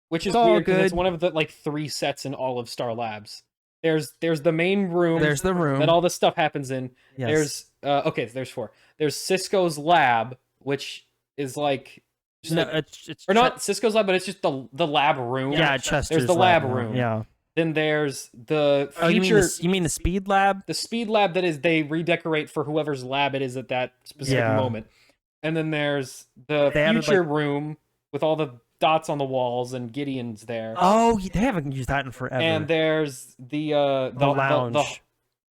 Which is all weird because it's good. one of the like 3 sets in all of Star Labs. There's the main room. there's the room. that all this stuff happens in. Yes. There's 4. There's Cisco's lab, which is like, No, like it's or not Cisco's lab, but it's just the lab room. Yeah, Chester's There's the lab now. room. Yeah. Then there's the Oh, future. you mean the speed lab? The speed lab that is they redecorate for whoever's lab it is at that specific Yeah. moment. And then there's the They added, future room with all the dots on the walls and Gideon's there. Oh, they haven't used that in forever. And there's the lounge.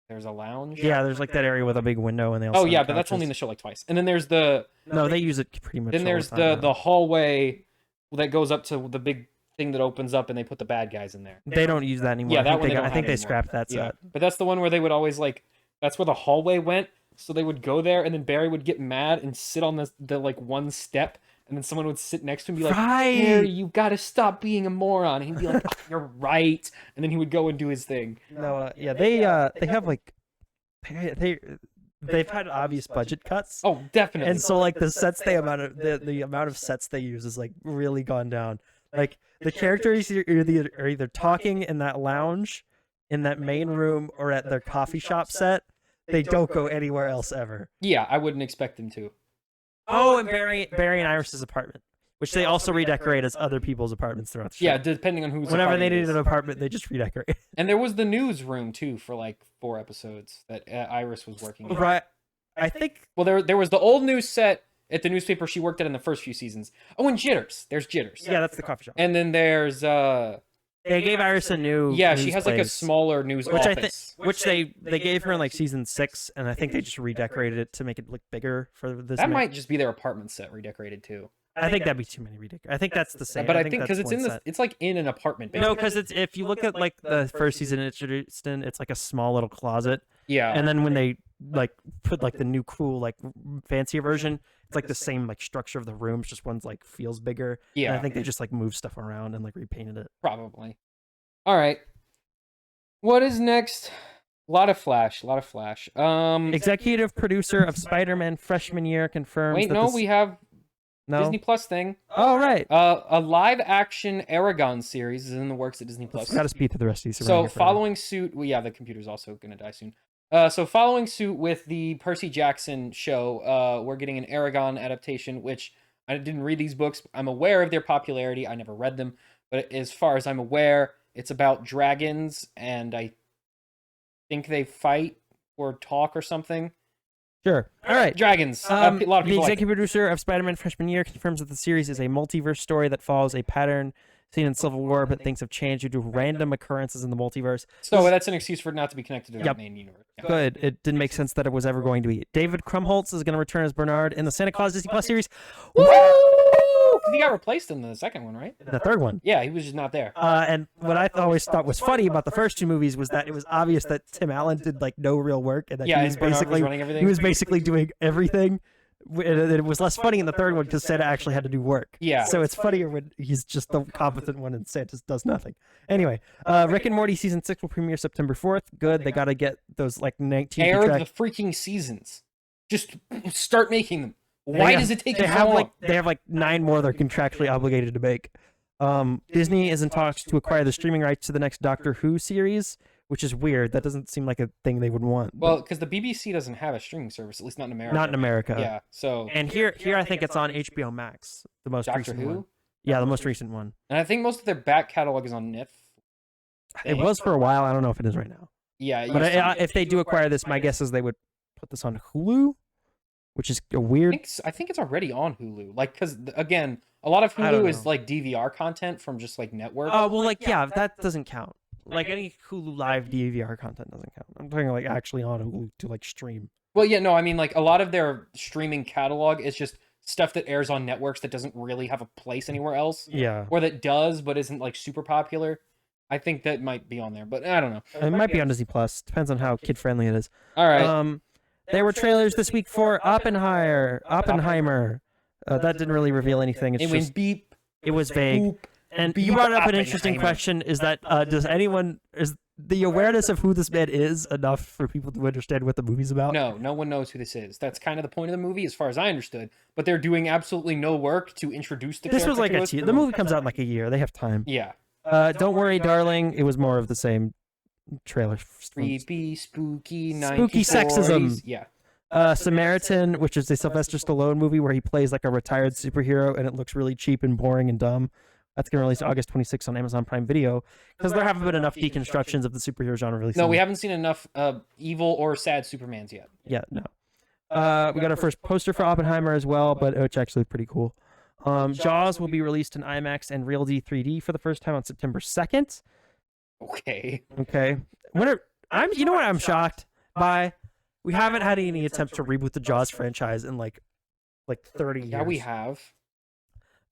there's a lounge. Yeah, there's like that area with a big window, and they also. Oh have yeah, but that's only in the couches. show like twice. And then there's the No, they use it pretty much. then all there's the time now. the hallway that goes up to the big thing that opens up and they put the bad guys in there. They don't use that anymore. Yeah, I that think one they, they don't I think have they anymore. scrapped that Yeah, set. but that's the one where they would always like. That's where the hallway went. So they would go there, and then Barry would get mad and sit on the like one step, and then someone would sit next to him and be like, Right. "Barry, you gotta stop being a moron." And he'd be like, "Oh, "You're right," and then he would go and do his thing. No, yeah, they have like they've had obvious budget cuts. Oh, definitely. And so like the sets the amount of sets they use is like really gone down. Like the characters are either talking in that lounge, in that main room, or at their coffee shop set. They don't go anywhere else ever. Yeah, I wouldn't expect them to. Oh, and Barry and Iris's apartment, which they also redecorate as other people's apartments throughout the show. Yeah, depending on who's. Whenever they apartment it need is. an apartment, they just redecorate. And there was the newsroom too for like 4 episodes that Iris was working in. Right. I think. Well, there was the old news set at the newspaper she worked at in the first few seasons. Oh, and Jitters. There's Jitters. Yeah, that's the coffee shop. And then there's They gave Iris a new. yeah, news she has like a place, smaller news which office. which they gave her in like season 6, and I think they just redecorated it to make it look bigger for this. That might just be their apartment set redecorated too. I think that'd be too many redecorations. I think that's the same. But I think that's because it's one in the set. it's like in an apartment. No, because it's if you look at like the first season introduced in, it's like a small little closet, Yeah. and then when they like put like the new cool like fancier version, it's like the same like structure of the rooms, just one's like feels bigger. Yeah. And I think they just like moved stuff around and like repainted it. Probably. All right. What is next? A lot of Flash. Executive producer of Spider-Man freshman year confirms. Wait, that no, this... we have no. Disney Plus thing. Oh right. A live action Aragon series is in the works at Disney Plus. Got to speed through the rest of these. So following suit, well, yeah, the computer's also gonna die soon. So following suit with the Percy Jackson show, we're getting an Aragon adaptation, which I didn't read these books. I'm aware of their popularity. I never read them, but as far as I'm aware, it's about dragons, and I think they fight or talk or something. Sure. All right. Dragons. A lot of The people like executive producer of Spider-Man freshman year confirms that the series is a multiverse story that follows a pattern seen in Civil War, but things have changed due to random occurrences in the multiverse. So that's an excuse for it not to be connected to the Yep. main universe. Yeah. Good. It didn't make sense that it was ever going to be. David Krumholtz is going to return as Bernard in the Santa Claus Disney Plus series. Woo! 'Cause he got replaced in the second one, right? The third one. Yeah, he was just not there. And what I always thought was funny about the first 2 movies was that it was obvious that Tim Allen did like no real work, and that Yeah, he was and Bernard was basically running everything. he was basically doing everything. And it was less funny in the third one because Santa actually had to do work. Yeah. So it's funnier when he's just the competent one and Santa does nothing. Anyway, Rick and Morty season 6 will premiere September 4th. Good. They got to get those like 19 Air track. the freaking seasons. Just start making them. Why does it take They you so have long? like they have like 9 more they're contractually obligated to make. Disney is in talks to acquire the streaming rights to the next Doctor Who series, which is weird. That doesn't seem like a thing they would want. Well, because the BBC doesn't have a streaming service, at least not in America. Not in America. Yeah, so And here I think it's on HBO Max, the most Doctor recent Who, one. Yeah, the most recent one. and I think most of their back catalog is on Netflix. It was for a while. I don't know if it is right now. Yeah, But if they do acquire this, my guess is they would put this on Hulu, which is a weird. I think it's already on Hulu. Like, because again, A lot of I don't Hulu is know. like DVR content from just like network. Oh, well, like, yeah, that doesn't count. Like, any Hulu Live DVR content doesn't count. I'm talking, like, actually on Hulu to, like, stream. Well, yeah, no, I mean, like, a lot of their streaming catalog is just stuff that airs on networks that doesn't really have a place anywhere else, Yeah. or that does but isn't like super popular. I think that might be on there, but I don't know. It might be on Disney Plus. Depends on how kid-friendly it is. All right. There were trailers this week for Oppenheimer. That didn't really reveal anything. It's It just went beep. it was vague. Boop. And Beep you brought up an interesting Oppenheimer. question: is that is the awareness of who this man is enough for people to understand what the movie's about? No, no one knows who this is. That's kind of the point of the movie, as far as I understood. But they're doing absolutely no work to introduce the. This was like character to us. the movie comes out in like a year. They have time. Yeah. Don't worry, darling. It was more of the same trailer. Creepy, spooky, Spooky 90s sexism. Yeah. Samaritan, which is a Sylvester Stallone movie where he plays like a retired superhero, and it looks really cheap and boring and dumb. That's going to release August 26th on Amazon Prime Video because there haven't been enough deconstructions of the superhero genre released. No, we haven't seen enough evil or sad Supermans yet. Yeah, no. We got our first poster for Oppenheimer as well, but it's actually pretty cool. Jaws will be released in IMAX and RealD 3D for the first time on September 2nd. Okay. Okay. You know what I'm shocked by? We haven't had any attempts to reboot the Jaws franchise in like 30 years. Yeah, we have.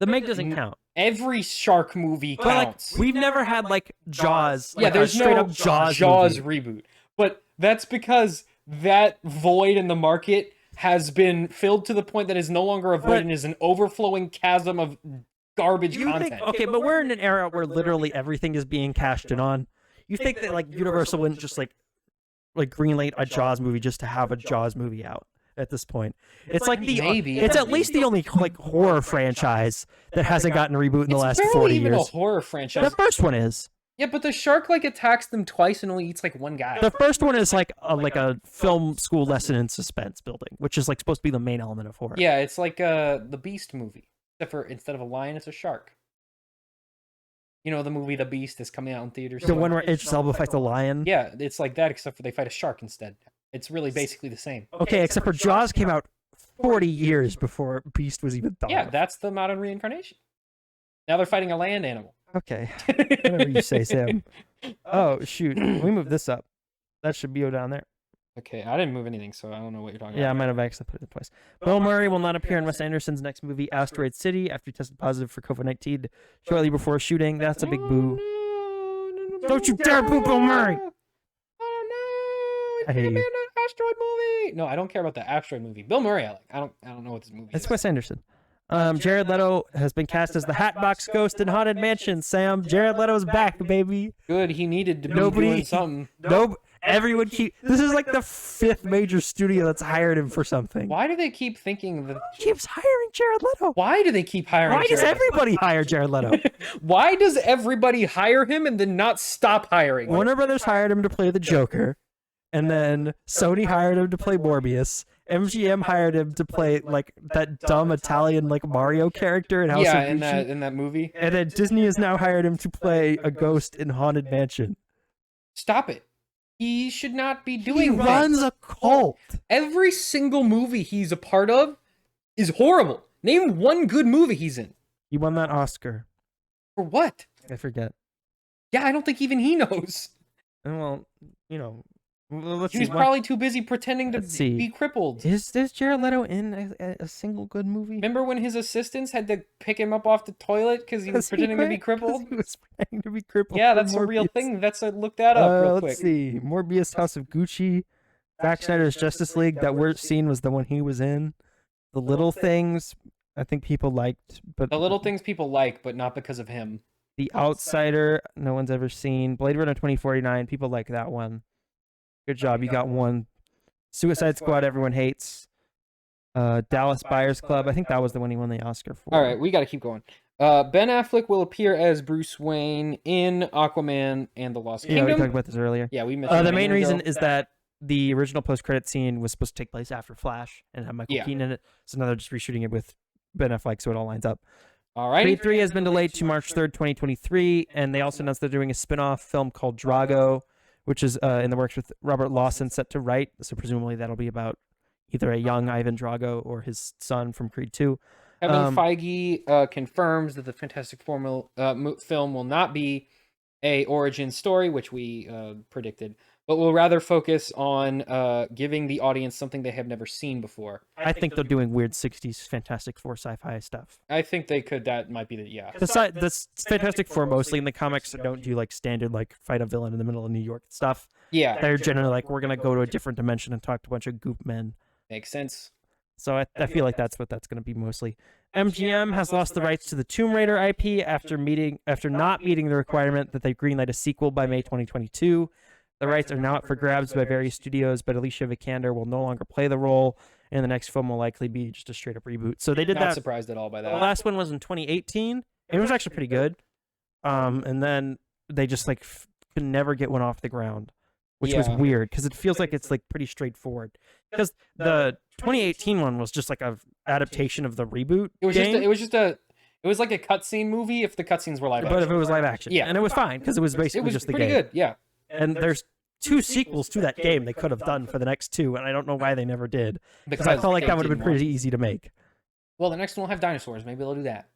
The Meg doesn't count. Every shark movie But like, counts. we've never had like Jaws. Yeah, like, a there's straight no up Jaws movie. reboot. But that's because that void in the market has been filled to the point that is no longer a void and is an overflowing chasm of garbage content. Okay, but we're in an era where literally everything is being cashed in on. You think that like Universal wouldn't just like greenlight a Jaws movie just to have a Jaws movie out at this point? It's like Maybe. it's at least the only like horror franchise that hasn't gotten a reboot in the last 40 even years. a horror franchise. The first one is. Yeah, but the shark like attacks them twice and only eats like one guy. The first one is like a film school lesson in suspense building, which is like supposed to be the main element of horror. Yeah, it's like the Beast movie. Except for instead of a lion, it's a shark. You know the movie The Beast is coming out in theaters. The one where Idris Elba fights a lion. Yeah, it's like that, except for they fight a shark instead. It's really basically the same. Okay, except for Jaws came out 40 years before Beast was even thought Yeah, of. that's the modern reincarnation. Now they're fighting a land animal. Okay, whatever you say, Sam. Oh shoot, we moved this up. That should be down there. Okay, I didn't move anything, so I don't know what you're talking about. Yeah, I might have accidentally put it twice. Bill Murray will not appear in Wes Anderson's next movie, Asteroid City, after he tested positive for COVID-19 shortly before shooting. That's a big boo. No, Don't you dare boo Bill Murray! Oh no! I hate you. Asteroid movie. No, I don't care about the Asteroid movie. Bill Murray, I like. I don't know what this movie is. It's Wes Anderson. Jared Leto has been cast as the Hatbox Ghost in Haunted Mansion. Sam, Jared Leto's back, baby. Good. He needed to be doing something. Everyone this is like the 5th major studio that's hired him for something. Why do they keep thinking that? Keeps hiring Jared Leto. Why do they keep hiring? Why does Jared Leto? everybody hire Jared Leto? Why does everybody hire him and then not stop hiring him? Warner Brothers hired him to play the Joker, and then Sony hired him to play Morbius. MGM hired him to play like that dumb Italian like Mario character in House of Gucci. in that movie. And then Disney has now hired him to play a ghost in Haunted Mansion. Stop it. He should not be doing He that. runs a cult. Every single movie he's a part of is horrible. Name one good movie he's in. He won that Oscar. For what? I forget. Yeah, I don't think even he knows. Well, you know, let's He see. was probably too busy pretending to Let's see. be crippled. Is Jared Leto in a single good movie? Remember when his assistants had to pick him up off the toilet because he was pretending to be crippled? He was pretending to be crippled. Yeah, for that's a real Morbius. thing. Look that up real quick. Let's see. Morbius, House of Gucci, Zack Snyder's Justice League. That worst scene was the one he was in. The Little Things, I think people liked, but The little things people like, but not because of him. The Outsider, no one's ever seen. Blade Runner 2049, people like that one. Good job, you got one. Suicide Squad, everyone hates. Dallas Buyers Club, I think that was the one he won the Oscar for. All right, we got to keep going. Ben Affleck will appear as Bruce Wayne in Aquaman and the Lost Yeah, we Kingdom. talked about this earlier. Yeah, we mentioned The it a main minute reason ago. is that the original post-credit scene was supposed to take place after Flash and have Michael Yeah. Keaton in it. So now they're just reshooting it with Ben Affleck, so it all lines up. All right. Creed 3 has been delayed to March 3rd, 2023, and they also announced they're doing a spin-off film called Drago, which is in the works with Robert Lawson set to write. So presumably that'll be about either a young Ivan Drago or his son from Creed 2. Kevin Feige confirms that the Fantastic Four film will not be a origin story, which we predicted, but will rather focus on giving the audience something they have never seen before. I think they're doing weird 60s Fantastic Four sci-fi stuff. I think they could. That might be The Fantastic Four mostly in the comics don't do like standard like fight a villain in the middle of New York stuff. Yeah. They're generally like, we're gonna go to a different dimension and talk to a bunch of goop men. Makes sense. So I feel like that's what that's going to be mostly. MGM has lost the rights to the Tomb Raider IP after not meeting the requirement that they greenlight a sequel by May 2022. The rights are now up for grabs by various studios, but Alicia Vikander will no longer play the role, and the next film will likely be just a straight up reboot. So they did Not that. surprised at all by that. The last one was in 2018. It was actually pretty good. And then they just like could never get one off the ground, which was weird because it feels like it's like pretty straightforward. Because the 2018 one was just like a adaptation of the reboot. It was like a cutscene movie if the cutscenes were live action. But if it was live action, yeah, and it was fine because it was basically just the game. Pretty good, yeah. And there's 2 sequels to that game they could have done for the next 2, and I don't know why they never did. Because I felt like that would have been pretty easy to make. Well, the next one will have dinosaurs. Maybe they'll do that.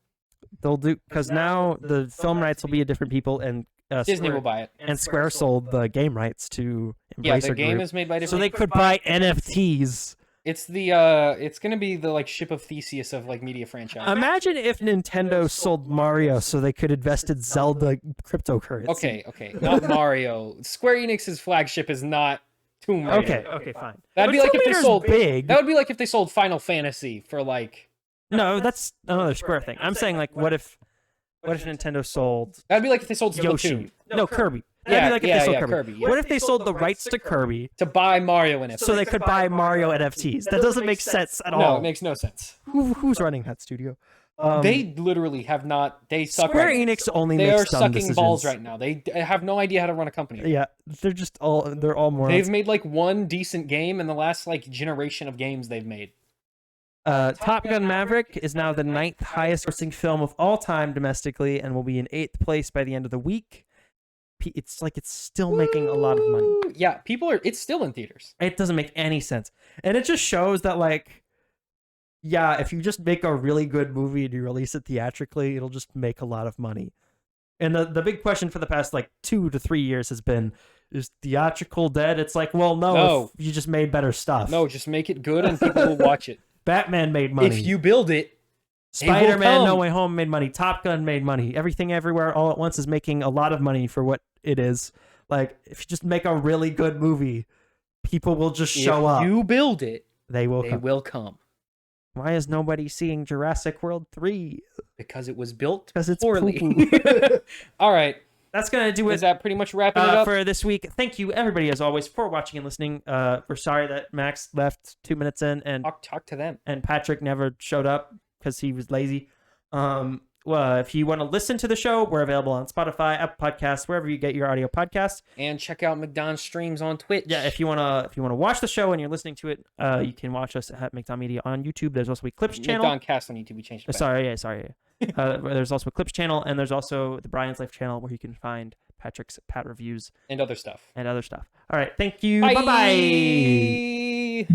They'll do because now the film rights will be a different people, and Disney will buy it. And Square sold the game rights to Embracer Yeah, the game Group, is made by different. so they could buy NFTs. It's the it's gonna be the like ship of Theseus of like media franchise. Imagine if Nintendo sold Mario so they could invest in Zelda cryptocurrency. Okay, not Mario. Square Enix's flagship is not Tomb Raider. Okay, fine. That'd be like if they sold big. That would be like if they sold Final Fantasy for like. No, that's another Square thing. I'm saying like, what if Nintendo sold? That'd be like if they sold Yoshi. Splatoon. No, Kirby. Yeah, like if they sold Kirby. What if they sold the rights to Kirby to buy Mario NFTs? so they could buy Mario NFTs? That doesn't make sense at all. No, it makes no sense. Who's running that studio? They literally have not. They suck. Square right Enix only They makes are dumb sucking decisions. balls right now. They have no idea how to run a company. Yeah, they're all morons. They've made like one decent game in the last like generation of games they've made. Top Gun Maverick is now the 9th highest grossing film of all time domestically and will be in 8th place by the end of the week. It's like it's still making a lot of money. Yeah, it's still in theaters. It doesn't make any sense. And it just shows that like, yeah, if you just make a really good movie and you release it theatrically, it'll just make a lot of money. And the big question for the past like 2 to 3 years has been, is theatrical dead? It's like, well, no. If you just made better stuff. No, just make it good and people will watch it. Batman made money. If you build it, Spider-Man No Way Home made money. Top Gun made money. Everything Everywhere All at Once is making a lot of money for what it is. Like, if you just make a really good movie, people will just show up. If you build it, they will come. Why is nobody seeing Jurassic World 3? Because it was built poorly. All right. That's going to do it. Is that pretty much wrapping it up? For this week? Thank you, everybody, as always, for watching and listening. We're sorry that Max left 2 minutes in. And talk to them. And Patrick never showed up because he was lazy. Well, if you want to listen to the show, we're available on Spotify, Apple Podcasts, wherever you get your audio podcasts. And check out McDon's streams on Twitch. Yeah, if you wanna watch the show and you're listening to it, you can watch us at McDon Media on YouTube. There's also a Clips channel. McDoncast on YouTube. We changed it back. Sorry. There's also a Clips channel, and there's also the Brian's Life channel where you can find Patrick's Pat reviews and other stuff. All right, thank you. Bye-bye.